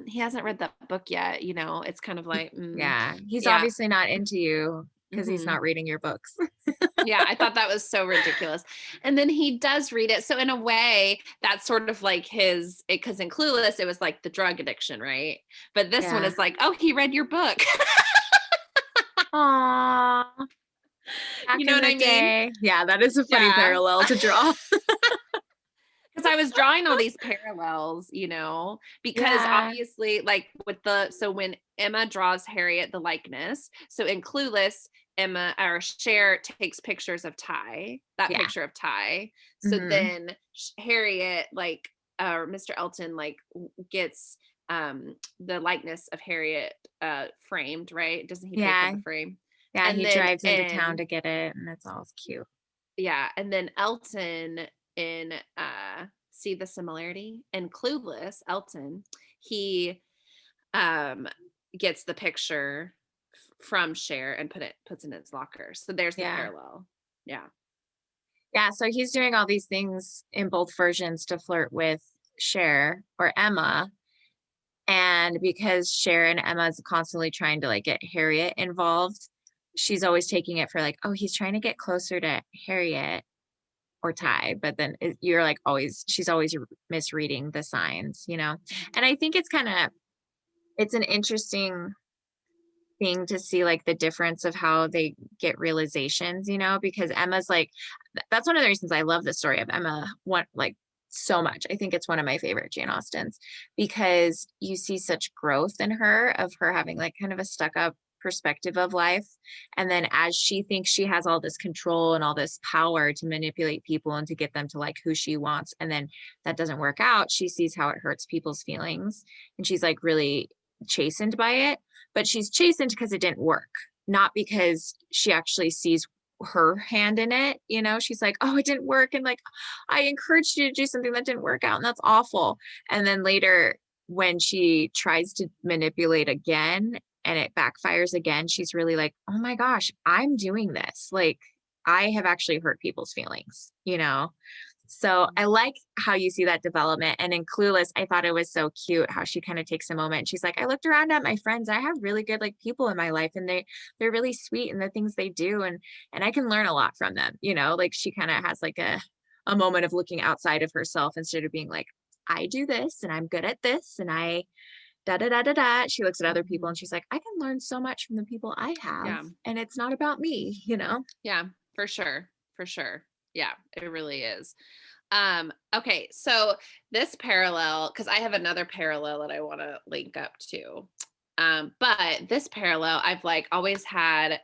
he hasn't read that book yet, you know, it's kind of like, Yeah. He's yeah, obviously not into you because he's mhm." not reading your books. Yeah, I thought that was so ridiculous, and then he does read it, so in a way, that's sort of like his, because in Clueless, it was like the drug addiction, right? But this one Yeah. is like, "Oh, he read your book." Aw. You Back know in what the I mean? day. Yeah, that is a funny Yeah. parallel to draw. Because I was drawing all these parallels, because Yeah. obviously, like so when Emma draws Harriet the likeness, so in Clueless, Emma or Cher takes pictures of Ty, that Yeah. picture of Ty. So Mhm. then Harriet, like, or Mr. Elton, like, gets the likeness of Harriet framed, right? Doesn't he pay for Yeah. the frame? Yeah, And he then drives into town to get it, and it's all cute. yeah, and then Elton in see the similarity? In Clueless, Elton, he um gets the picture from Cher and puts it in his locker. So there's the Yeah. parallel. Yeah. Yeah, so he's doing all these things in both versions to flirt with Cher or Emma, and because Cher and Emma's constantly trying to, like, get Harriet involved, she's always taking it for, like, "Oh, he's trying to get closer to Harriet or Yeah. Ty," but then you're, like, always she's always misreading the signs, you know? Mhm. And I think it's an interesting thing to see like the difference of how they get realizations, you know, because Emma's like that's one of the reasons I love the story of Emma one like so much. I think it's one of my favorite Jane Austens because you see such growth in her of her having like kind of a stuck up perspective of life. And then as she thinks she has all this control and all this power to manipulate people and to get them to like who she wants, and then that doesn't work out, she sees how it hurts people's feelings. And she's like really chastened by it. But she's chastened because it didn't work, not because she actually sees her hand in it. She's like, oh, it didn't work. And like, I encouraged you to do something that didn't work out. And that's awful. And then later, when she tries to manipulate again and it backfires again, she's really like, oh my gosh, I'm doing this. Like, I have actually hurt people's feelings. So I like how you see that development. And in Clueless, I thought it was so cute how she kind of takes a moment. She's like, I looked around at my friends. I have really good like people in my life, and they're really sweet in the things they do. And I can learn a lot from them. Like she kind of has like a moment of looking outside of herself instead of being like, I do this and I'm good at this and I da da da da da. She looks at other people and she's like, I can learn so much from the people I have, Yeah. and it's not about me. Yeah, for sure. For sure. Yeah, it really is. Okay, so this parallel, because I have another parallel that I want to link up to. But this parallel I've like always had,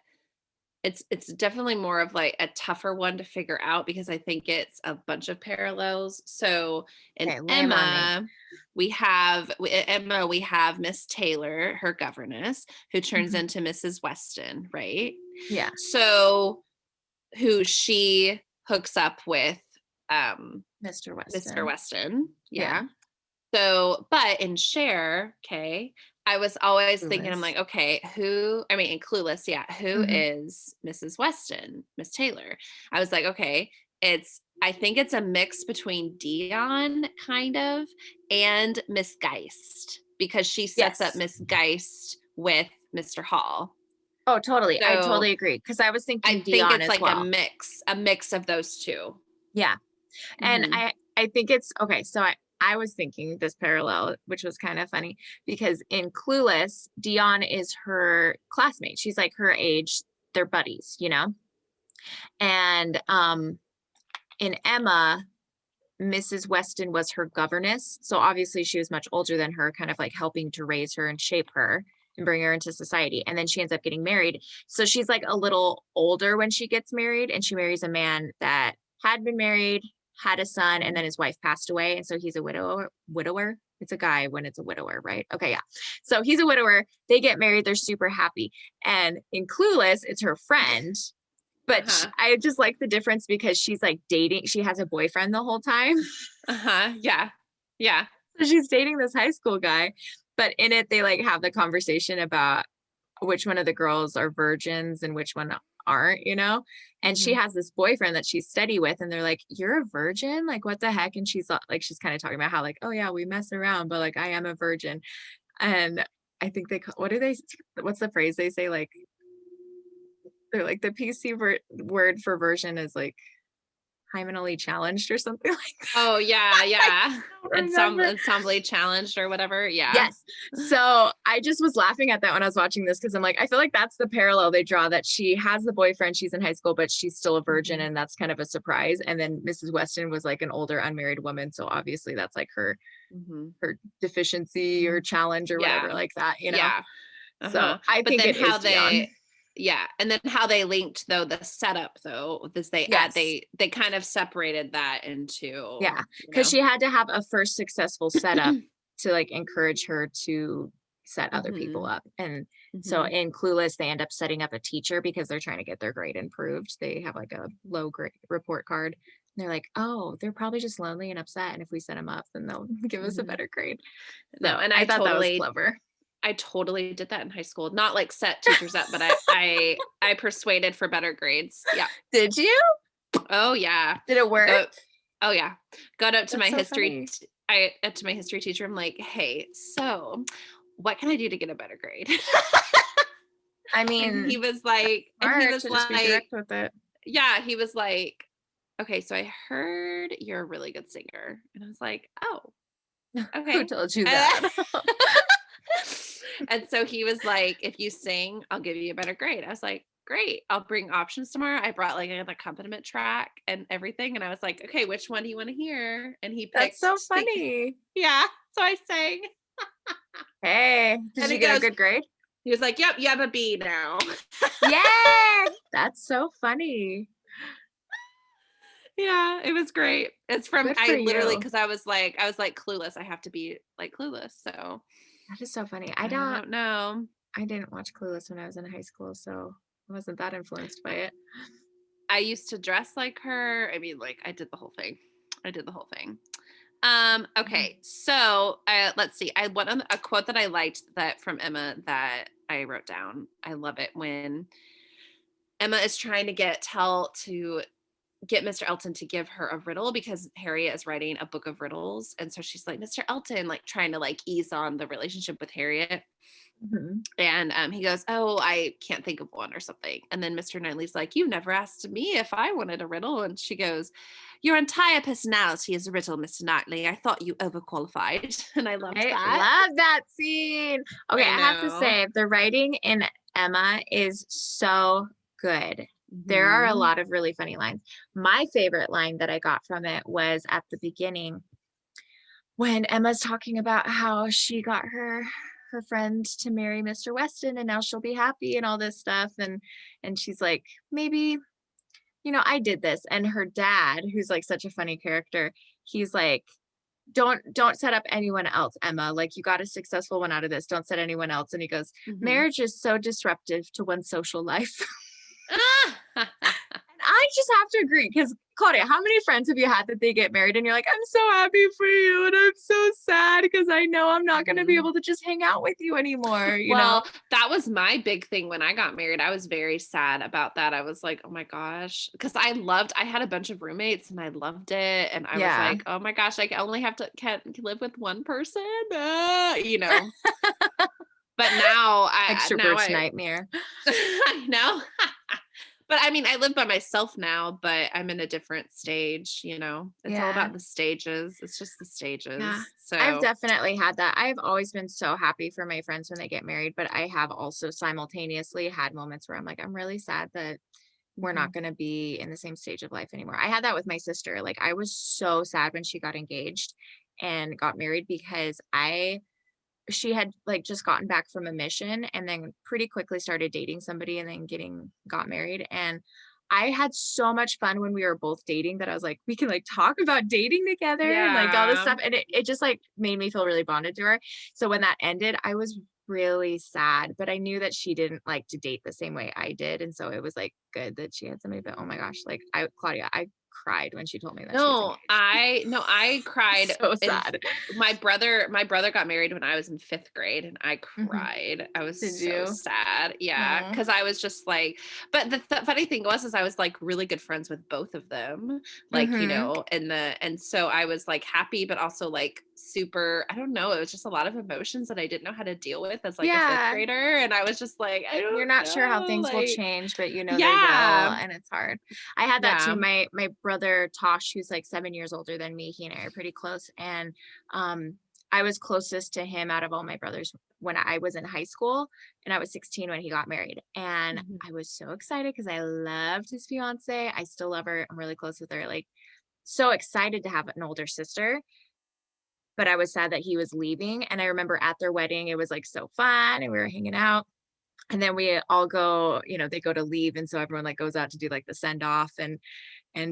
it's definitely more of like a tougher one to figure out because I think it's a bunch of parallels. So in Okay, lay 'em on me. Emma, we have Miss Taylor, her governess, who turns Mhm. into Mrs. Weston, right? Yeah. So who she hooks up with Mr. Mr. Weston. Weston. Yeah. Yeah. So, but in Cher, okay, I was always thinking, I'm Clueless. like, okay, in Clueless, yeah, who Mhm. is Mrs. Weston, Miss Taylor? I was like, okay, I think it's a mix between Dion, kind of, and Miss Geist, because she sets up Yes. Miss Geist with Mr. Hall. Oh, totally. I So totally agree, because I was I thinking think Dion it's as like well. a mix of those two. Yeah. And Hmm. I think it's okay. So I was thinking this parallel, which was kind of funny, because in Clueless, Dion is her classmate. She's like her age, they're buddies. And in Emma, Mrs. Weston was her governess. So obviously she was much older than her, kind of like helping to raise her and shape her and bring her into society. And then she ends up getting married. So she's like a little older when she gets married, and she marries a man that had been married, had a son, and then his wife passed away. And so he's a widower. It's a guy when it's a widower, right? Okay, yeah. So he's a widower. They get married. They're super happy. And in Clueless, it's her friend, but Uh-huh. I just like the difference because she's like dating. She has a boyfriend the whole time. Uh-huh. Yeah. Yeah. So she's dating this high school guy, but in it, they like have the conversation about which one of the girls are virgins and which one aren't. And she Mhm. has this boyfriend that she's steady with, and they're like, you're a virgin? Like, what the heck? And she's like, she's kind of talking about how, like, oh yeah, we mess around, but like, I am a virgin. And I think what do they, what's the phrase they say? Like, they're like, the PC word for version is like hymenally challenged or something like that. Oh, yeah, I yeah. don't remember. Ensemble challenged or whatever. Yeah. Yes. So I just was laughing at that when I was watching this, because I'm like, I feel like that's the parallel they draw, that she has the boyfriend, she's in high school, but she's still a virgin, Mhm. and that's kind of a surprise. And then Mrs. Weston was like an older unmarried woman. So obviously that's like Mhm. her deficiency or challenge or whatever Yeah. like that. Yeah. So Uh-huh. I But think then it is how Dion. they yeah, and then how they linked though the setup though, this Yes. they kind of separated that Yeah. into, Because she had to have a first successful setup to like encourage her to set other people Mhm. up. And so Mhm. in Clueless, they end up setting up a teacher because they're trying to get their grade improved. They have like a low grade report card. And they're like, oh, they're probably just lonely and upset. And if we set them up, then they'll give us a Mhm. better grade. No, So and I thought that was clever. I totally did that in high school. Not like set teachers up, but I persuaded for better grades. Yeah. Did you? Oh yeah. Did it work? Go Oh yeah. Got up to That's my so funny. to my history teacher. I'm like, "Hey, so what can I do to get a better grade?" I And mean, he was that's like smart to just be direct with it. yeah, he was like, "Okay, so I heard you're a really good singer." And I was like, "Oh, Who okay." told you that? And so he was like, "If you sing, I'll give you a better grade." I was like, "Great. I'll bring options tomorrow." I brought like an accompaniment track and everything. And I was like, "Okay, which one do you want to hear?" And he That's so picked the funny. yeah. So I sang. Hey, did And you he get a goes, good grade? He was like, "Yep, you have a B now." Yeah, that's so funny. Yeah, it was great. It's from Good for I literally you. because I was like Clueless. I have to be like Clueless. So That is so funny. I don't know. I didn't watch Clueless when I was in high school, so I wasn't that influenced by it. I used to dress like her. I mean, like I did the whole thing. I did the whole thing. Mhm. Okay. So let's see. I one a quote that I liked that from Emma that I wrote down. I love it when Emma is trying to get Mr. Elton to give her a riddle because Harriet is writing a book of riddles. And so she's like, Mr. Elton, like trying to like ease on the relationship with Harriet. Mhm. And he goes, "Oh, I can't think of one," or something. And then Mr. Knightley's like, "You never asked me if I wanted a riddle." And she goes, "Your entire personality is a riddle, Mr. Knightley. I thought you overqualified." And I loved I that. love that scene. Okay, I I have to know. say the writing in Emma is so good. There are a Hmm. lot of really funny lines. My favorite line that I got from it was at the beginning when Emma's talking about how she got her friend to marry Mr. Weston and now she'll be happy and all this stuff and she's like, maybe, I did this. And her dad, who's like such a funny character, he's like, don't set up anyone else, Emma. Like you got a successful one out of this. Don't set anyone else. And he goes, Hmm. marriage is so disruptive to one's social life. Ah! I just have to agree because Claudia, how many friends have you had that they get married and you're like, I'm so happy for you and I'm so sad because I know I'm not going to be Mhm. able to just hang out with you anymore? Well, that was my big thing when I got married. I was very sad about that. I was like, "Oh my gosh," because I had a bunch of roommates and I loved it, and I was Yeah. like, "Oh my gosh, I only have to can live with one person," you know. But now Extrovert's I nightmare. I know. But I mean, I live by myself now, but I'm in a different stage, you know. It's all Yeah. about the stages. It's just the Yeah. stages. I've So, definitely had that. I've always been so happy for my friends when they get married, but I have also simultaneously had moments where I'm like, I'm really sad that we're not mhm. going to be in the same stage of life anymore. I had that with my sister. Like I was so sad when she got engaged and got married because I she had like just gotten back from a mission and then pretty quickly started dating somebody and then getting got married and I had so much fun when we were both dating that I was like, we can like talk about dating together and like all this Yeah. stuff. And it just like made me feel really bonded to her. So when that ended, I was really sad, but I knew that she didn't like to date the same way I did. And so it was like good that she had somebody, but oh my gosh, like Claudia, I cried when she told me that she was engaged. No, I cried So in sad. my brother got married when I was in 5th grade and I Mhm. cried. I was Did so you? sad. Yeah, Oh. cuz I was just like but the funny thing was is I was like really good friends with both of them. Like, Mhm. and so I was like happy but also like super I don't know, it was just a lot of emotions that I didn't know how to deal with as like a 5th Yeah. grader and I was just like I You're don't not sure how know things will like change, but they will, yeah. and it's hard. I had that too. Yeah. My brother Tosh, who's like 7 years older than me, he and I are pretty close. And I was closest to him out of all my brothers when I was in high school, and I was 16 when he got married. And Mhm. I was so excited because I loved his fiance. I still love her. I'm really close with her. Like so excited to have an older sister, but I was sad that he was leaving. And I remember at their wedding, it was like so fun and we were hanging out and then we all go, they go to leave and so everyone like goes out to do like the send off and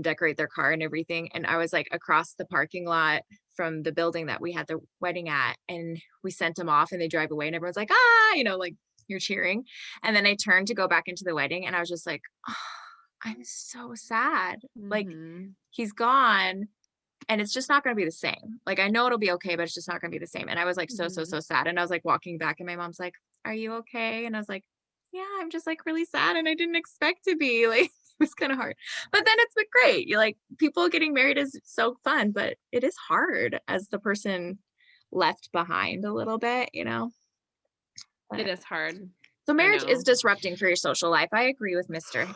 decorate their car and everything and I was like across the parking lot from the building that we had the wedding at and we sent them off and they drive away and everyone's like like you're cheering and then I turned to go back into the wedding and I was just like oh, I'm so sad like Mhm. he's gone and it's just not going to be the same. Like I know it'll be okay, but it's just not going to be the same. And I was like so so Mhm. so sad. And I was like walking back, and my mom's like, "Are you okay?" And I was like, "Yeah, I'm just like really sad, and I didn't expect to be." Like it was kind of hard, but then it's been great. You like people getting married is so fun, but it is hard as the person left behind a little bit. It But is hard. so I marriage is know. disrupting for your social life. I agree with Mister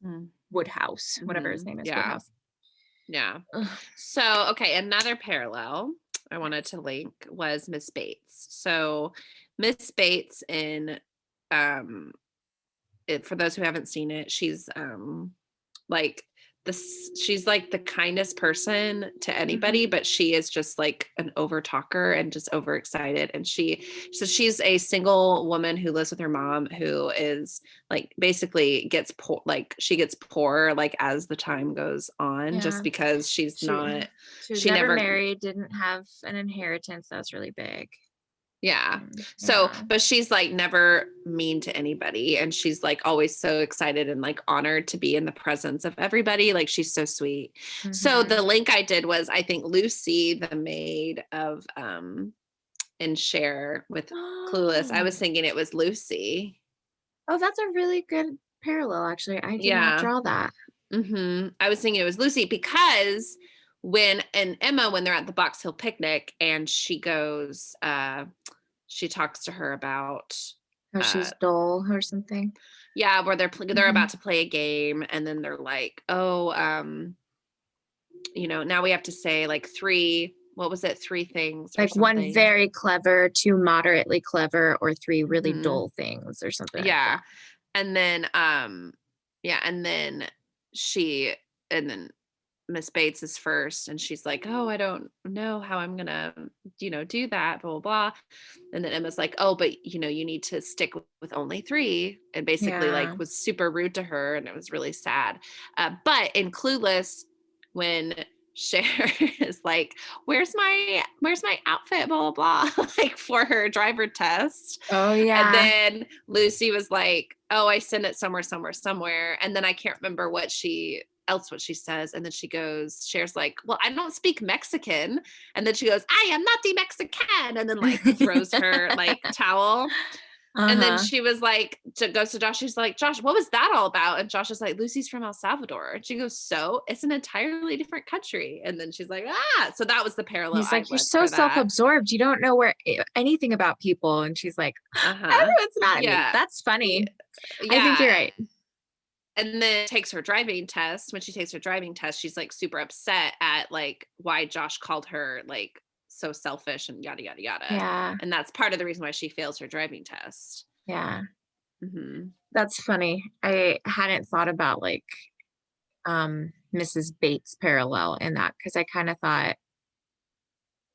Mm. Woodhouse, whatever his Mhm. name is, Yeah. Woodhouse. Yeah. Ugh. So, okay, another parallel I wanted to link was Miss Bates. So, Miss Bates in um for those who haven't seen it, she's like she's like the kindest person to anybody, but she is just like an over talker and just overexcited. And she's a single woman who lives with her mom, who is like basically gets poor, like she gets poorer like as the time goes on, just Yeah. because She she was she never never. married, didn't have an inheritance. That's really big. Yeah. So, Yeah. but she's like never mean to anybody. And she's like always so excited and like honored to be in the presence of everybody. Like she's so sweet. So Mm-hmm. the link I did was, I think, Lucy, the maid of and Cher with Clueless. I was Oh, thinking it was Lucy. oh, that's a really good parallel, actually. I did not Yeah. draw that. I was thinking it was Lucy because and Emma, when they're at the Box Hill picnic and she goes, she talks to her about Oh, uh she's dull or something. yeah, where they're Mm-hmm. about to play a game and then they're like, "Oh, now we have to say like three, what was it? Three things or Like one something." very clever, two moderately clever, or three really hmm dull things or something like Yeah. that. And then yeah, and then she and then Miss Bates is first and she's like, "Oh, I don't know how I'm gonna, do that, blah, blah, blah." And then Emma's like, "Oh, but you need to stick with only three," and basically Yeah. like was super rude to her, and it was really sad. But in Clueless, when Cher is like, "Where's my outfit, blah, blah, blah," like for her driver test. Oh, And yeah. then Lucy was like, "Oh, I sent it somewhere, somewhere, somewhere." And then I can't remember what she says. And then she goes, Cher's like, "Well, I don't speak Mexican." And then she goes, "I am not the Mexican." And then like throws her like towel. And then Uh-huh. she was like, goes to Josh. She's like, "Josh, what was that all about?" And Josh is like, "Lucy's from El Salvador." And she goes, "So it's an entirely different country." And then she's like, "Ah." So that was the parallel He's I like, "You're led so for that. self-absorbed. You don't know anything about people." And she's like, Uh-huh. everyone's mad at me. Yeah. That's funny. I think Yeah. you're right. And then takes her driving test. When she takes her driving test, she's like super upset at like why Josh called her like so selfish and yada yada yada. Yeah. And that's part of the reason why she fails her driving test. Yeah. hmm That's funny. I hadn't thought about like Mrs. Bates parallel in that because I kind of thought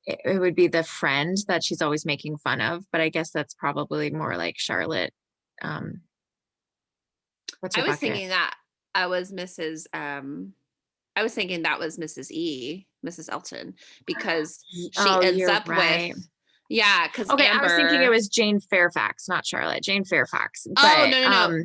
it would be the friend that she's always making fun of, but I guess that's probably more like Charlotte. Um, what's her I was bucket? thinking that I was Mrs. I was thinking that was Mrs. Elton, because she Oh, ends you're up with, right. yeah, because Okay, I was thinking it Amber. was Jane Fairfax, not Charlotte. Jane Fairfax. Oh, But no, no, no.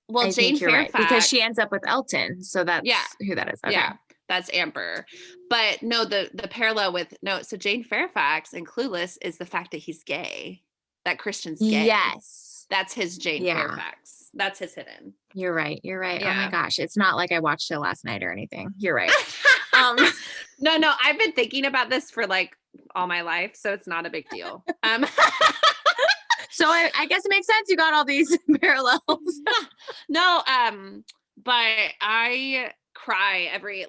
Well, I Jane think you're right because she Fairfax. ends up with Elton. So Yeah, that's who that is. Okay. yeah, that's Amber. But no, the parallel with, no, so Jane Fairfax in Clueless is the fact that he's gay, that Christian's gay. Yes. That's his Jane Yeah. Fairfax. That's his hidden. You're right. You're right. Oh my Yeah. gosh. It's not like I watched it last night or anything. You're right. Um, No, no, I've been thinking about this for like all my life, so it's not a big deal. so I guess it makes sense you got all these parallels. No, but I cry every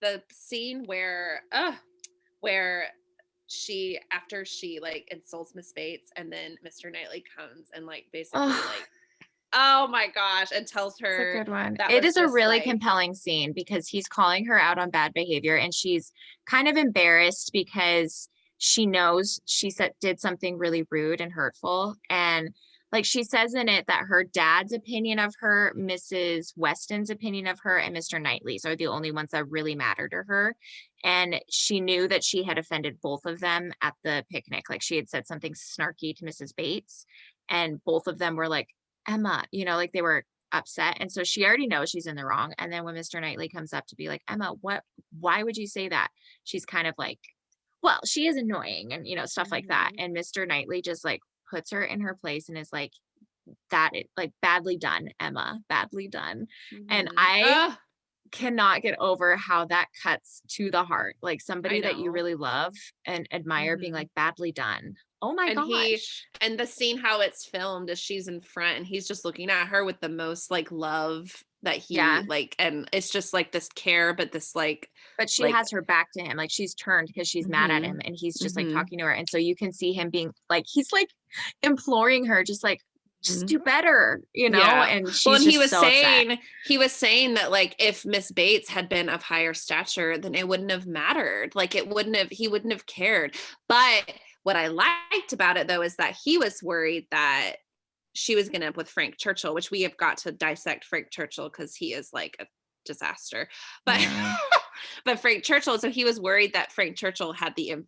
the scene where she, after she like insults Miss Bates and then Mr. Knightley comes and like basically Oh, like, oh my gosh, and tells it's a her good one. that It was is a just really like, compelling scene because he's calling her out on bad behavior and she's kind of embarrassed because she knows she did something really rude and hurtful. And like she says in it that her dad's opinion of her, Mrs. Weston's opinion of her, and Mr. Knightley's are the only ones that really matter to her. And she knew that she had offended both of them at the picnic. Like she had said something snarky to Mrs. Bates, and both of them were like, Emma, like they were upset. And so she already knows she's in the wrong. And then when Mr. Knightley comes up to be like, Emma, why would you say that? She's kind of like, well, she is annoying and, stuff like that. mhm, And Mr. Knightley just like puts her in her place and is like, like badly done, Emma, badly done. And I Ugh, cannot get over how that cuts to the heart. Like I somebody that you know. really love and admire being hmm like badly done. Oh my And gosh. and the scene how it's filmed is she's in front and he's just looking at her with the most like love that Yeah. he like, and it's just like this care, but this But she like has her back to him. Like she's turned because she's mad at him mhm, and he's just like mhm. talking to her. And so you can see him being like, he's like imploring her, just like, just do better, Yeah. and Well, she's and just so upset. he was saying that like if Miss Bates had been of higher stature, then it wouldn't have mattered. Like he wouldn't have cared. But what I liked about it though is that he was worried that she was going to end up with Frank Churchill, which we have got to dissect Frank Churchill because he is like a disaster. But Yeah. but Frank Churchill, so he was worried that Frank Churchill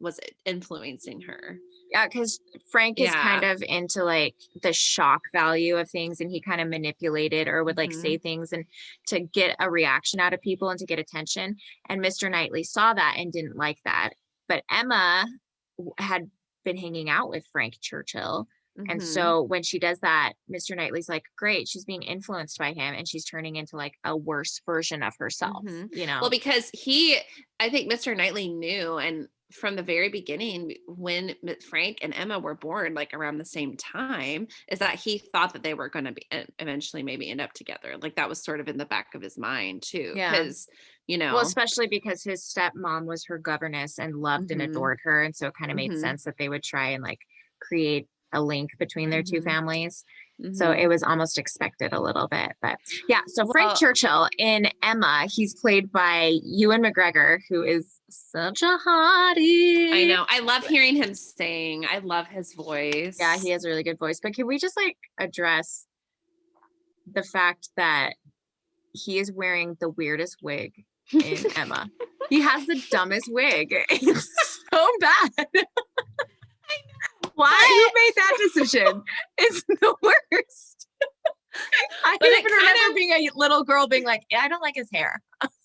was influencing her. Yeah, because Frank is kind Yeah. of into like the shock value of things, and he kind of manipulated or would like say Mhm. things and to get a reaction out of people and to get attention. And Mr. Knightley saw that and didn't like that. But Emma had been hanging out with Frank Churchill. And Mhm. so when she does that, Mr. Knightley's like, great, she's being influenced by him and she's turning into like a worse version of herself, Mhm. you Well, know? because I think Mr. Knightley knew, and from the very beginning, when Frank and Emma were born, like around the same time, is that he thought that they were going to be eventually maybe end up together. Like that was sort of in the back of his mind too, Yeah. because Well, especially because his stepmom was her governess and loved and Mhm. adored her. And so it kind of made Mhm. sense that they would try and like create a link between their two Mhm. families. So it Mhm. was almost expected a little bit. But yeah, so Frank Well, Churchill in Emma, he's played by Ewan McGregor, who is such a I hottie. know. I love hearing him sing. I love his Yeah, he voice. has a really good voice. But can we just like address the fact that he is wearing the weirdest wig in Emma? He has the dumbest wig. It's so bad. Why? Who But made that decision? It's the worst. I but it even kind remember of being a little girl being like, yeah, I don't like his hair.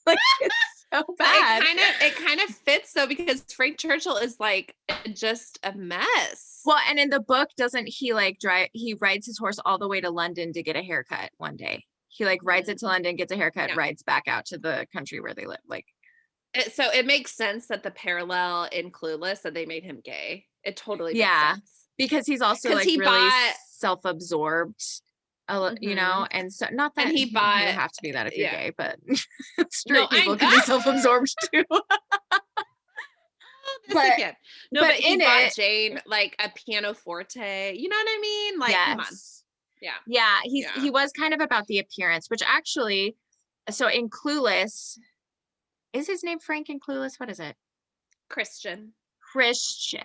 Like, it's so But bad. it kind of fits though because Frank Churchill is like just a mess. Well, and in the book, doesn't he like drive? He rides his horse all the way to London to get a haircut one day. He like rides it to Mhm. London, gets a haircut, Yeah. rides back out to the country where they live. Like, So it makes sense that the parallel in Clueless that they made him gay. It totally makes yeah, sense. because he's also Cuz like he really bought self-absorbed, mhm. and so not And that he you bought would have to be that if you're yeah. gay, but No, straight people can be I self-absorbed too. this but again. No, but but he in bought it, Jane like a pianoforte. You know what I mean? Like come on. yes, Yeah. yeah, Yeah. he was kind of about the appearance, which actually, so in Clueless, is his name Frank in Clueless? What is it? Christian. Christian.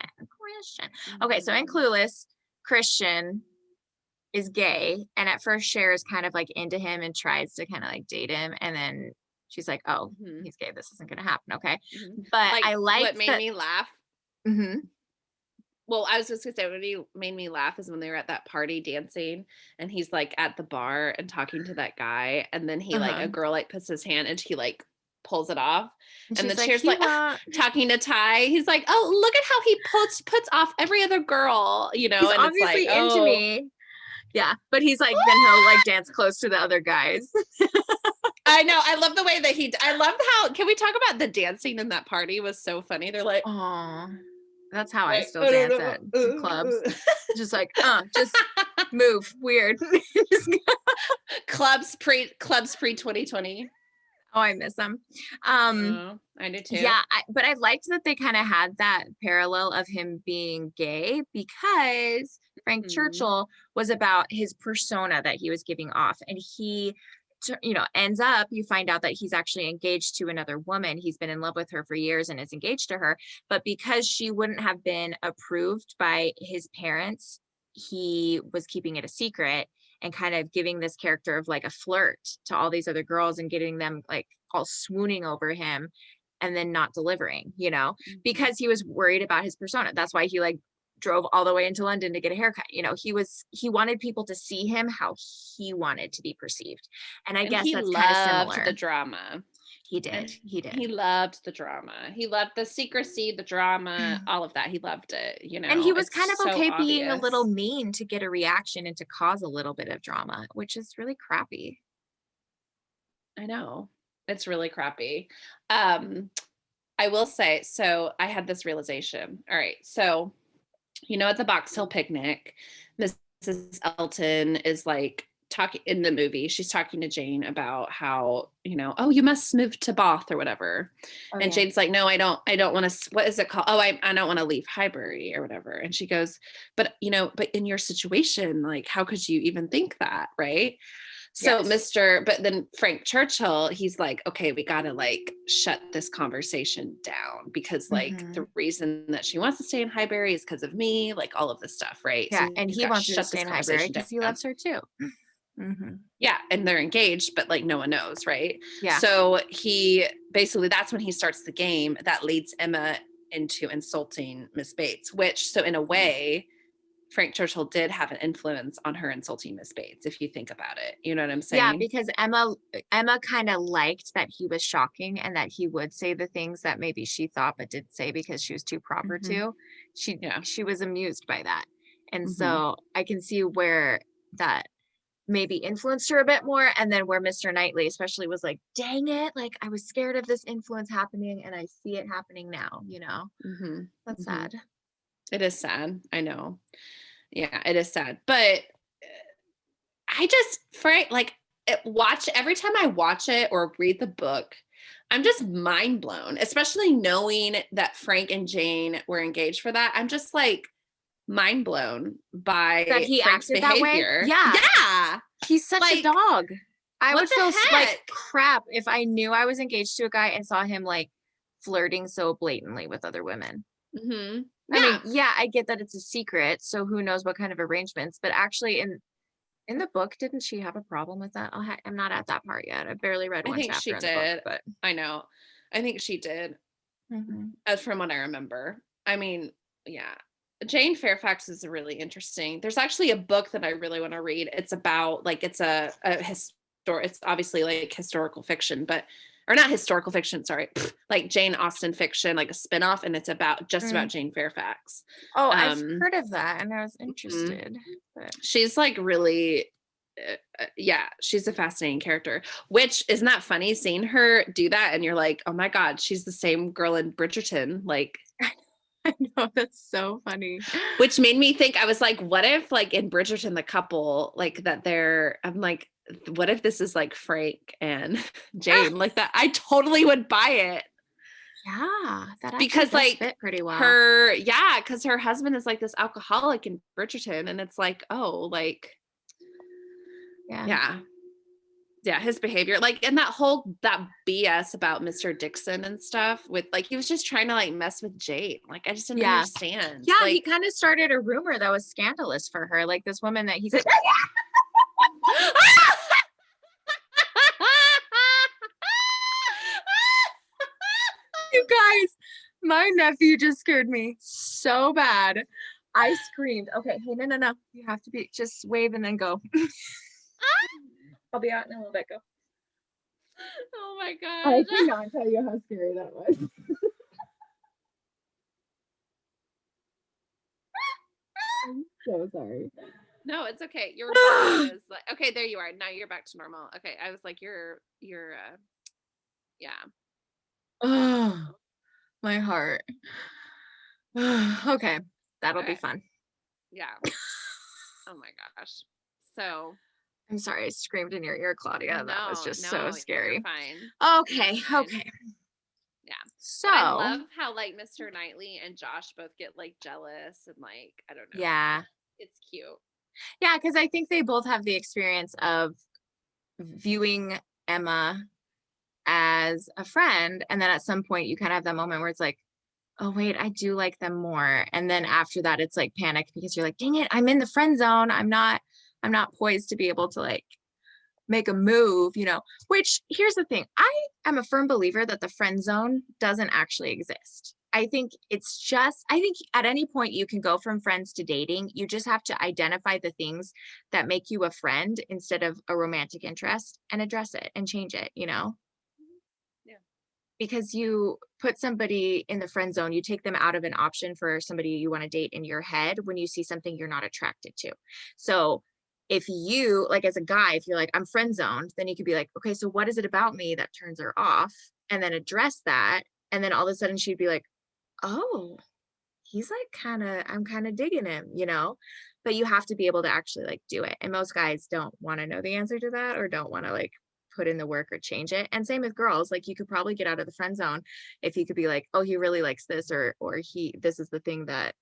Okay, so in Mhm. Clueless, Christian is gay, and at first Cher is kind of like into him and tries to kind of like date him, and then she's like, oh, Mhm. he's gay, this isn't gonna happen. Okay, Mhm. but Like I what liked made that. me laugh. Mhm. Well, I was just gonna say what he made me laugh is when they were at that party dancing and he's like at the bar and talking to that guy and then he like Uh-huh. a girl like puts his hand and he like pulls it off And and she's then like, Cher's he like won't. talking to Ty. He's like, oh, look at how he puts off every other girl, He's and it's like, obviously into oh, me. Yeah, but he's like, then he'll like dance close to the other guys. I know. I love the way that I love how, can we talk about the dancing in that party was so funny. They're Oh, that's how I like, still I don't dance know. at clubs. Just like, just move weird. Just Clubs pre 2020. Oh, I miss them. Um, I do too. yeah, but I liked that they kind of had that parallel of him being gay because Frank Mhm. Churchill was about his persona that he was giving off, and he, ends up. You find out that he's actually engaged to another woman. He's been in love with her for years and is engaged to her, but because she wouldn't have been approved by his parents, he was keeping it a secret and kind of giving this character of like a flirt to all these other girls and getting them like all swooning over him and then not delivering, Mhm. because he was worried about his persona. That's why he like drove all the way into London to get a haircut. He wanted people to see him how he wanted to be perceived. And I And guess he that's kind of loved the similar. drama. He did. And He did. he loved the drama. He loved the secrecy, the drama, all of that. He loved it, And he was It's kind of so okay being a little obvious. mean to get a reaction and to cause a little bit of drama, which is really crappy. I know. It's really crappy. Um, I will say, so I had this realization. All right. So, at the Box Hill picnic, Mrs. Elton is like talking in the movie, she's talking to Jane about how, oh, you must move to Bath or whatever. Oh, And yeah. Jane's like, no, I don't want to, what is it called? Oh, I don't want to leave Highbury or whatever. And she goes, but in your situation, like, how could you even think that? Right. So Yes. but then Frank Churchill, he's like, okay, we got to like shut this conversation down because like Mm-hmm. the reason that she wants to stay in Highbury is because of me, like all of this stuff. Right. Yeah. So And he's he got to wants her to shut stay this in Highbury conversation because he down. loves her too. Mm-hmm. Yeah. And they're engaged, but like no one knows. Right. Yeah. So he basically, that's when he starts the game that leads Emma into insulting Miss Bates, which, so in a way, Frank Churchill did have an influence on her insulting Miss Bates, if you think about it. You know what I'm Yeah, saying? because Emma kind of liked that he was shocking and that he would say the things that maybe she thought but didn't say because she was too proper Mm-hmm. to. She Yeah. she was amused by that. And Mm-hmm. so I can see where that maybe influenced her a bit more, and then where Mr. Knightley especially was like, dang it, like I was scared of this influence happening and I see it happening now, Mm-hmm. That's Mm-hmm. sad. It is sad. I know. Yeah, it is sad. But I just, Frank, like, every time I watch it or read the book, I'm just mind blown, especially knowing that Frank and Jane were engaged for that. I'm just like mind blown That by he Frank's acted that way. behavior. Yeah, Yeah. he's such a Like, dog. I what would the feel like heck? crap if I knew I was engaged to a guy and saw him like flirting so blatantly with other women. Mm-hmm. I mean, Yeah. yeah, I get that it's a secret, so who knows what kind of arrangements, but actually in the book, didn't she have a problem with that? I'm not at that part yet. I barely read I one think she chapter in the book, did. but I know. I think she did, mhm. as from what I remember. I mean, yeah. Jane Fairfax is really interesting. There's actually a book that I really want to read. It's about like it's it's obviously like historical fiction, but or not historical fiction, sorry. Like Jane Austen fiction, like a spinoff, and it's about just about Mm. Jane Fairfax. Oh, I've Um heard of that and I was mhm. interested, but She's like really yeah, she's a fascinating character. Which isn't that funny seeing her do that and you're like, oh my god, she's the same girl in Bridgerton, like, I know that's so funny. which made me think, I was like, what if like in Bridgerton the couple like that I'm like, what if this is like Frank and Jane, like that? I totally would buy it Yeah, that actually because does like fit pretty well. because her husband is like this alcoholic in Bridgerton and it's like, oh, like, Yeah. yeah. Yeah, his behavior, like, and that BS about Mr. Dixon and stuff with like, he was just trying to like mess with Jade. Like, I just didn't Yeah. understand. Yeah, he Like, kind of started a rumor that was scandalous for her. Like this woman that he said, you guys, my nephew just scared me so bad. I screamed. Okay, hey, no. You have to be just wave and then go. I'll be out in a little bit. Go. oh my I gosh. cannot tell you how scary that was. I'm so sorry. No, it's okay. Your body is like, okay, there you are. Now you're back to normal. Okay. I was like, yeah. Oh, my heart. Okay, that'll be Okay. fun. Yeah. Oh my gosh. So, I'm sorry, I screamed in your ear, Claudia. That was just so no, you're scary. fine. Okay, You're fine. okay. Yeah. So, But I love how like Mr. Knightley and Josh both get like jealous and like, I don't know. yeah. It's cute. Yeah, because I think they both have the experience of viewing Emma as a friend. And then at some point, you kind of have that moment where it's like, oh, wait, I do like them more. And then after that, it's like panic because you're like, dang it, I'm in the friend zone. I'm not poised to be able to like make a move, which here's the thing. I am a firm believer that the friend zone doesn't actually exist. I think at any point you can go from friends to dating. You just have to identify the things that make you a friend instead of a romantic interest and address it and change it, Yeah. because you put somebody in the friend zone, you take them out of an option for somebody you want to date in your head when you see something you're not attracted to. So if you like as a guy, if you're like, I'm friend zoned, then you could be like, okay, so what is it about me that turns her off? And then address that. And then all of a sudden she'd be like, oh, I'm kind of digging him. but you have to be able to actually like do it. And most guys don't want to know the answer to that or don't want to like put in the work or change it. And same with girls, like you could probably get out of the friend zone if you could be like, oh, he really likes this, or he this is the thing that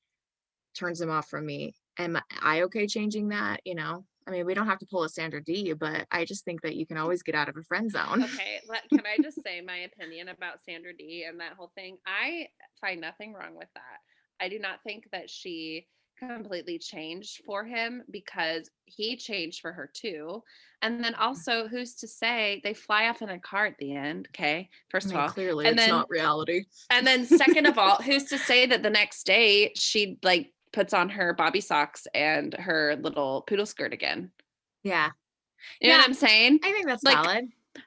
turns him off from me. Am I okay changing that? You know, I mean, we don't have to pull a Sandra D, but I just think that you can always get out of a friend zone. Okay, can I just say my opinion about Sandra D and that whole thing? I find nothing wrong with that. I do not think that she completely changed for him because he changed for her too. And then also, who's to say they fly off in a car at the end? Okay, I first of mean, all, clearly and it's then not reality. second of all, who's to say that the next day she like puts on her bobby socks and her little poodle skirt again? Yeah. You know Yeah. what I'm saying? I think that's Like, valid.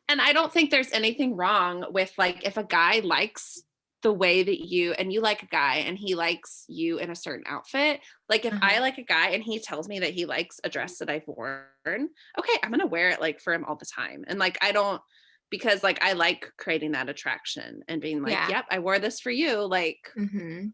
and I don't think there's anything wrong with like if a guy likes the way that you like a guy and he likes you in a certain outfit. Like if Uh-huh. I like a guy and he tells me that he likes a dress that I've worn, okay, I'm gonna wear it like for him all the time. And like I don't because like I like creating that attraction and being like, Yeah. yep, I wore this for you. Like Mm-hmm.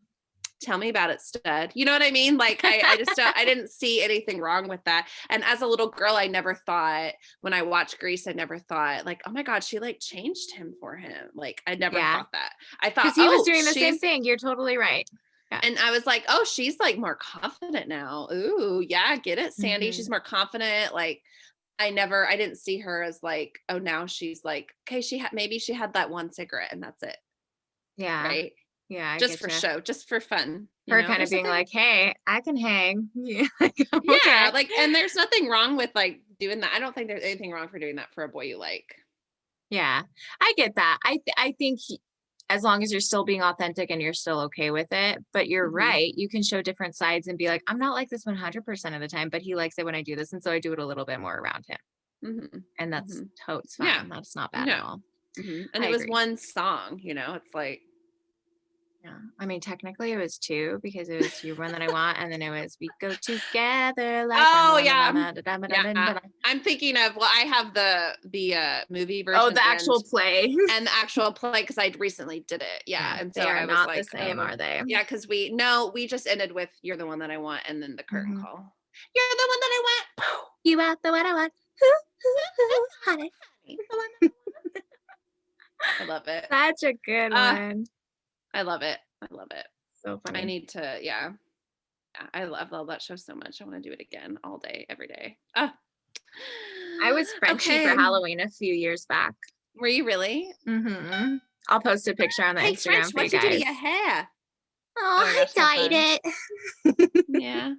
tell me about it, stud. You know what I mean? Like I just don't, I didn't see anything wrong with that. And as a little girl, I never thought when I watched Grease, I never thought like, oh my God, she like changed him for him. Like I never Yeah. thought that. I thought, Because he was oh, doing the same she's, thing. You're totally right. Yeah. and I was like, oh, she's like more confident now. Ooh, yeah, get it, Sandy. Mm-hmm. She's more confident. Like I didn't see her as like, oh, now she's like, okay, maybe she had that one cigarette and that's it. Yeah. Right. Yeah, I Just get for you. show, just for fun. You Her know, kind of there's being nothing. like, hey, I can hang. Yeah. Like, Yeah, okay. like, and there's nothing wrong with like doing that. I don't think there's anything wrong for doing that for a boy you like. Yeah. I get that. I think as long as you're still being authentic and you're still okay with it, but you're Hmm. right. You can show different sides and be like, I'm not like this 100% of the time, but he likes it when I do this. And so I do it a little bit more around him. Hmm. And that's Hmm. totes Yeah, fine. That's not bad at yeah. all. And I it was agree. one song, you know. It's like, Yeah. I mean, technically it was two because it was You're One That I Want, and then it was We Go Together like oh yeah, yeah. da-da-da-da-da-da-da-da-da. I'm thinking of I have the movie Oh, version the actual play. and the actual play because I recently did it. Yeah, Yeah, and so they are I was not the like, same, oh are they? yeah, because we just ended with "You're the one that I want" and then the curtain Hmm. call. You're the one that I want. You are the one I want. Hoo, hoo, hoo, honey. The one I love it. Such a good Uh, one. I love it. I love it. So I funny. need to, yeah. Yeah, love that show so much. I want to do it again all day, every day. I was Frenchie for Okay. Halloween a few years back. Were you really? Hmm. I'll post a picture on the Hey, French, Instagram for you what'd you do to guys. your hair? Oh, Oh my I gosh, so fun. dyed it. Yeah.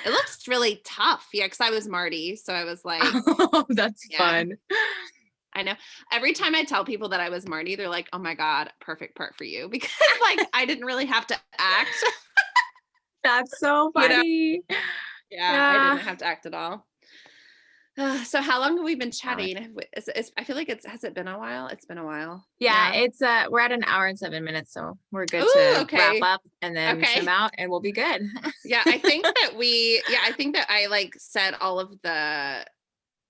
It looks really tough. Yeah, because I was Marty. So I was like, Oh, that's yeah, fun. I know. Every time I tell people that I was Marty, they're like, oh my God, perfect part for you. Because like I didn't really have to act, That's so you know? funny. Yeah, I Yeah. didn't have to act at all. So how long have we been Valid. chatting? I feel like has it been a while? It's been a while. Yeah, Yeah. it's we're at an hour and 7 minutes, so we're good Ooh, to wrap okay. up and then trim Okay. out and we'll be good. Yeah, I think that I like said all of the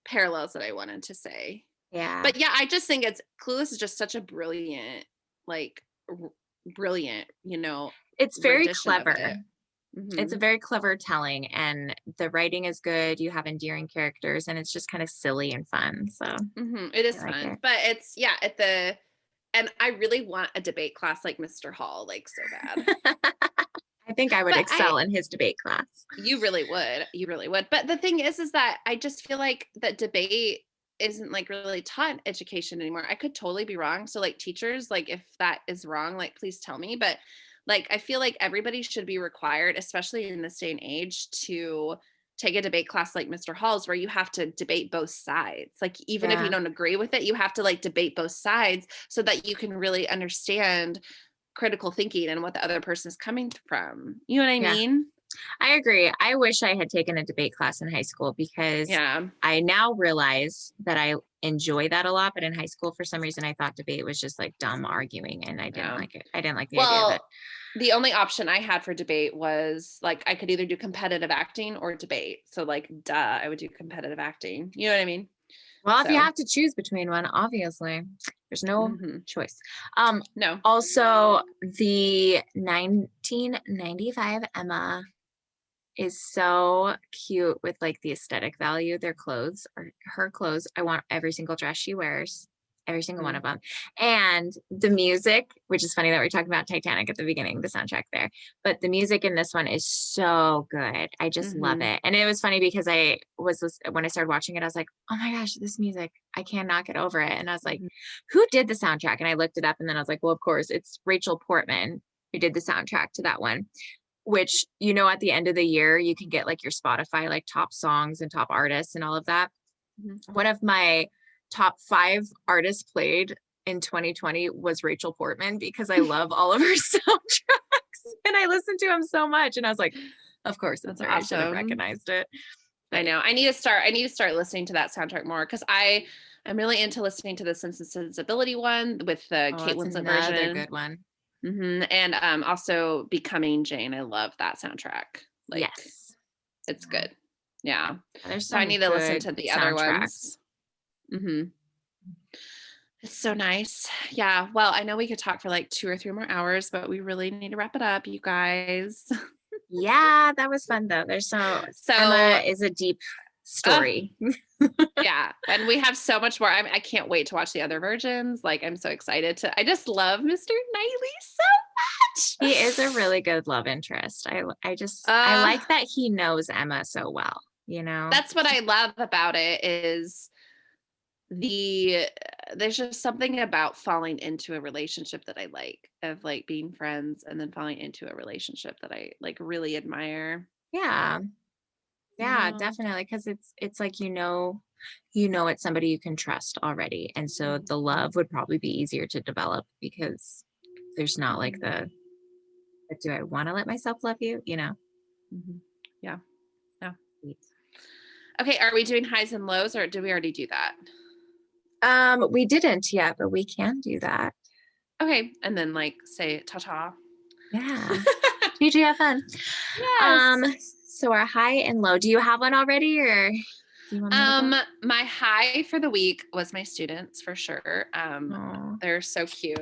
parallels that I wanted to say. Yeah. But yeah, I just think it's Clueless is just such a brilliant, like brilliant, It's very rendition of clever. it. It's a Hmm. very clever telling, and the writing is good. You have endearing characters, and it's just kind of silly and fun. So Hmm. It I is like fun. it. But it's yeah, and I really want a debate class like Mr. Hall, like so bad. I think I would But excel in his debate class. you really would. You really would. But the thing is that I just feel like that debate isn't like really taught in education anymore. I could totally be wrong. So like teachers, like if that is wrong, like please tell me. But like I feel like everybody should be required, especially in this day and age, to take a debate class like Mr. Hall's where you have to debate both sides. Like even if you Yeah. don't agree with it, you have to like debate both sides so that you can really understand critical thinking and what the other person is coming from. You know what I Yeah. mean? I agree. I wish I had taken a debate class in high school because Yeah. I now realize that I enjoy that a lot. But in high school, for some reason, I thought debate was just like dumb arguing and I didn't Yeah. like it. I didn't like the idea of it. Well, the only option I had for debate was like I could either do competitive acting or debate. So like duh, I would do competitive acting. You know what I mean? Well, if you So, have to choose between one, obviously, there's no mhm. choice. No. Also, the 1995 Emma is so cute with like the aesthetic value. Their clothes or her clothes. I want every single dress she wears, every single one Mhm. of them. And the music, which is funny that we're talking about Titanic at the beginning, the soundtrack there, but the music in this one is so good. I just love Mhm. it. And it was funny because when I started watching it, I was like, oh my gosh, this music, I cannot get over it. And I was like, Mhm. who did the soundtrack? And I looked it up and then I was like, well, of course, it's Rachel Portman who did the soundtrack to that one, which, at the end of the year, you can get like your Spotify, like top songs and top artists and all of that. Mhm. One of my top 5 artists played in 2020 was Rachel Portman because I love all of her soundtracks and I listened to him so much. And I was like, of course it's That's her. I should have awesome. recognized it. I But know. I need to start listening to that soundtrack more because I'm really into listening to the Sense and Sensibility one with the oh, Kate that's Winslet another version. good one. And also Becoming Jane. I love that soundtrack. Like Yes. it's good. Yeah. There's So I some need to listen good to the other soundtracks. ones. hmm It's so nice. Yeah. Well, I know we could talk for like 2 or 3 more hours, but we really need to wrap it up, you guys. Yeah, that was fun though. Emma So, is a deep uh, story. yeah, and we have so much more. I can't wait to watch the other versions. Like, I'm so excited to. I just love Mr. Knightley so He is a much. really good love interest. I Uh, like that he knows Emma so well, you know? that's what I love about it is the there's just something about falling into a relationship that I like of like being friends and then falling into a relationship that I like really admire. Yeah. You Yeah, know. definitely. Because it's like it's somebody you can trust already. And so the Mhm, love would probably be easier to develop because there's not like mhm, but do I want to let myself love you? mhm. Yeah. Yeah. Sweet. Okay, are we doing highs and lows or did we already do that? We didn't yet, but we can do that. Okay, and then like say ta-ta. Yeah. GG, have fun. Um, Yes. so our high and low. Do you have one already or do you want me to Um, go? my high for the week was my students for sure. Oh. They're so cute.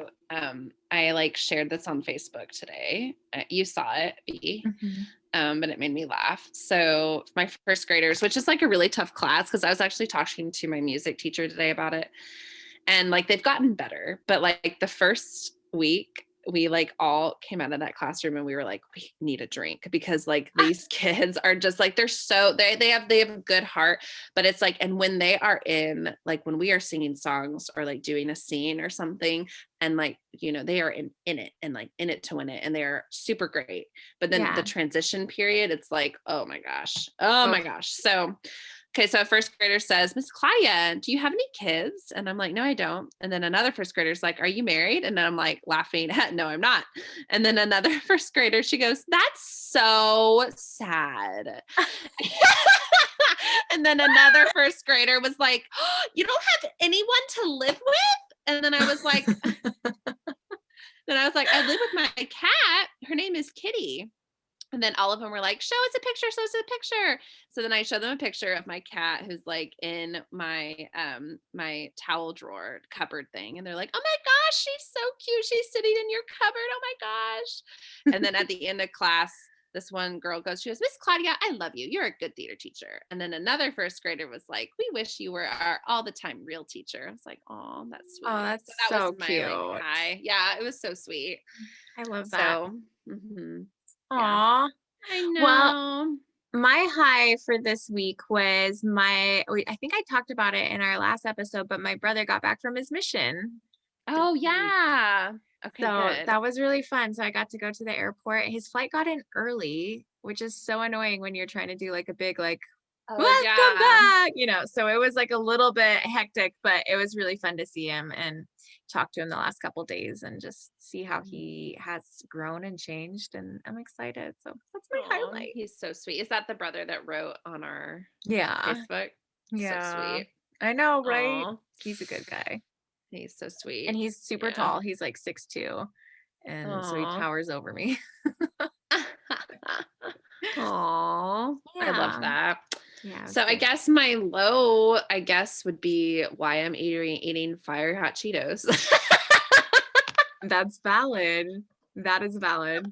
I like shared this on Facebook today. You saw it, B. Mhm. But it made me laugh. So my first graders, which is like a really tough class, because I was actually talking to my music teacher today about it, and like they've gotten better, but like the first week we like all came out of that classroom and we were like we need a drink because like these kids are just like they have a good heart, but it's like and when they are in like when we are singing songs or like doing a scene or something and like they are in it and like in it to win it and they're super great, but then the Yeah. transition period it's like oh my gosh, oh Oh, my gosh. So okay, so a first grader says, Miss Claudia, do you have any kids? And I'm like, no, I don't. And then another first grader's like, are you married? And then I'm like laughing, no, I'm not. And then another first grader, she goes, that's so sad. And then another first grader was like, oh, you don't have anyone to live with? And then I was like, I live with my cat. Her name is Kitty. And then all of them were like, show us a picture, show us a picture. So then I showed them a picture of my cat who's like in my towel drawer cupboard thing. And they're like, oh my gosh, she's so cute. She's sitting in your cupboard. Oh my gosh. And then at the end of class, this one girl goes, she goes, Miss Claudia, I love you. You're a good theater teacher. And then another first grader was like, we wish you were our all the time real teacher. I was like, oh, that's oh, sweet. So that's that was so my like cute. hi. Yeah, it was so sweet. I love that. So yeah. Aw. I Well, know. my high for this week was I think I talked about it in our last episode, but my brother got back from his mission this Oh, week. yeah. Okay, So good. that was really fun. So I got to go to the airport. His flight got in early, which is so annoying when you're trying to do like a big like Oh, welcome yeah. back. So it was like a little bit hectic, but it was really fun to see him and talk to him the last couple days and just see how he has grown and changed. And I'm excited. So that's my Oh, highlight. he's so sweet. Is that the brother that wrote on our Yeah. Facebook? So Yeah. sweet. I know, right? Oh, He's a good guy. he's so And sweet. he's super Yeah. tall. He's like 6'2". And so he Oh. towers over me. Aw, I love Yeah. that. Yeah, it was So I good. guess my low, I guess, would be why I'm eating fire hot Cheetos. That's valid. That is valid.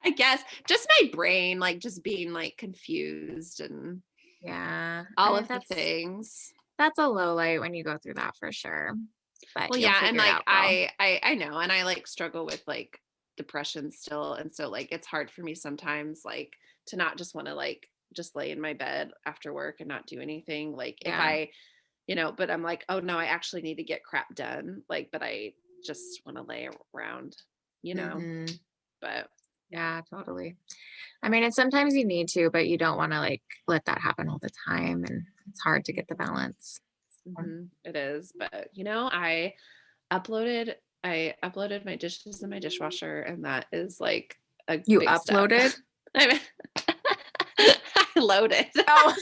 I guess just my brain, like just being like confused and Yeah. I all mean, of the things. that's a low light when you go through that for sure. But Well, you'll yeah, and figure it like out, girl. I know, and I like struggle with like depression still, and so like it's hard for me sometimes like to not just want to like just lay in my bed after work and not do anything. Like if Yeah. I, you know, but I'm like, oh no, I actually need to get crap done. Like, but I just want to lay around, you know. Hmm. But yeah. Yeah, totally. I mean, and sometimes you need to, but you don't want to like let that happen all the time. And it's hard to get the balance. So, It is, but you know, I uploaded my dishes in my dishwasher, and that is like a you big step. uploaded? I mean, I loaded. Oh,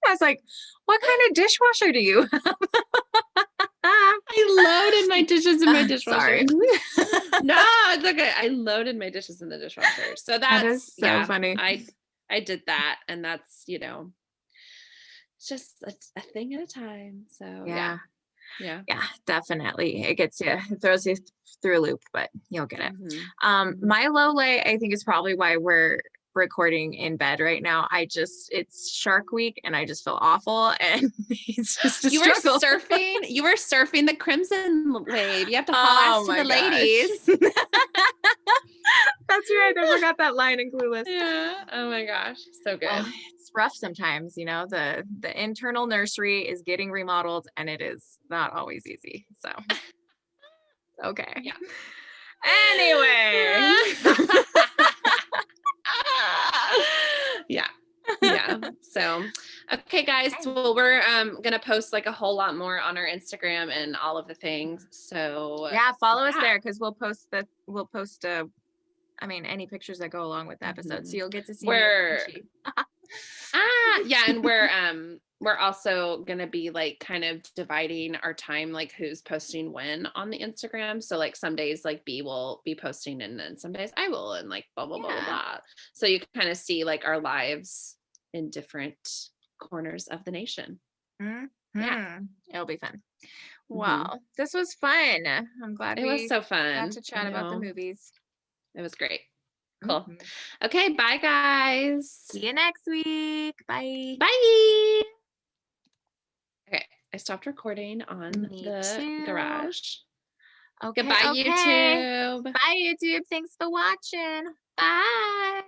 I was like, what kind of dishwasher do you have? I loaded my dishes in my Sorry. dishwasher. No, it's okay. I loaded my dishes in the dishwasher. So That is that's so yeah, funny. I did that, and that's, you know, it's just a thing at a time. So yeah. Yeah. Yeah. Yeah, definitely. It gets you, it throws you through a loop, but you'll get it. Mhm. Mhm. My low light, I think, is probably why we're recording in bed right now. It's Shark Week and I just feel awful and it's just a struggle. You were surfing the crimson wave. You have to haul Oh ass to my the gosh. ladies. That's right. I forgot that line in Clueless. Yeah. Oh my gosh. So Oh, good. it's rough sometimes, the internal nursery is getting remodeled and it is not always easy. So, okay. Yeah. Anyway. Yeah. Yeah. So, okay, guys. Okay. Well, we're gonna post like a whole lot more on our Instagram and all of the things. So, Yeah, follow us yeah. there because we'll post I mean any pictures that go along with the episode. So Mhm. you'll get to see me in We're Frenchie. yeah, and we're also gonna be like kind of dividing our time, like who's posting when on the Instagram. So like some days like B will be posting and then some days I will and like blah blah blah blah Yeah. blah. So you can kind of see like our lives in different corners of the nation. Yeah. Hmm. It'll be fun. Hmm. Well, this was fun. I'm glad It was we so got fun. to I chat about the know. movies. It was great. Cool. Mhm. Okay, bye guys. See you next week. Bye. Bye. Okay, I stopped recording on Me the too. garage. Okay, Goodbye, okay. YouTube. Bye, YouTube. Thanks for watching. Bye.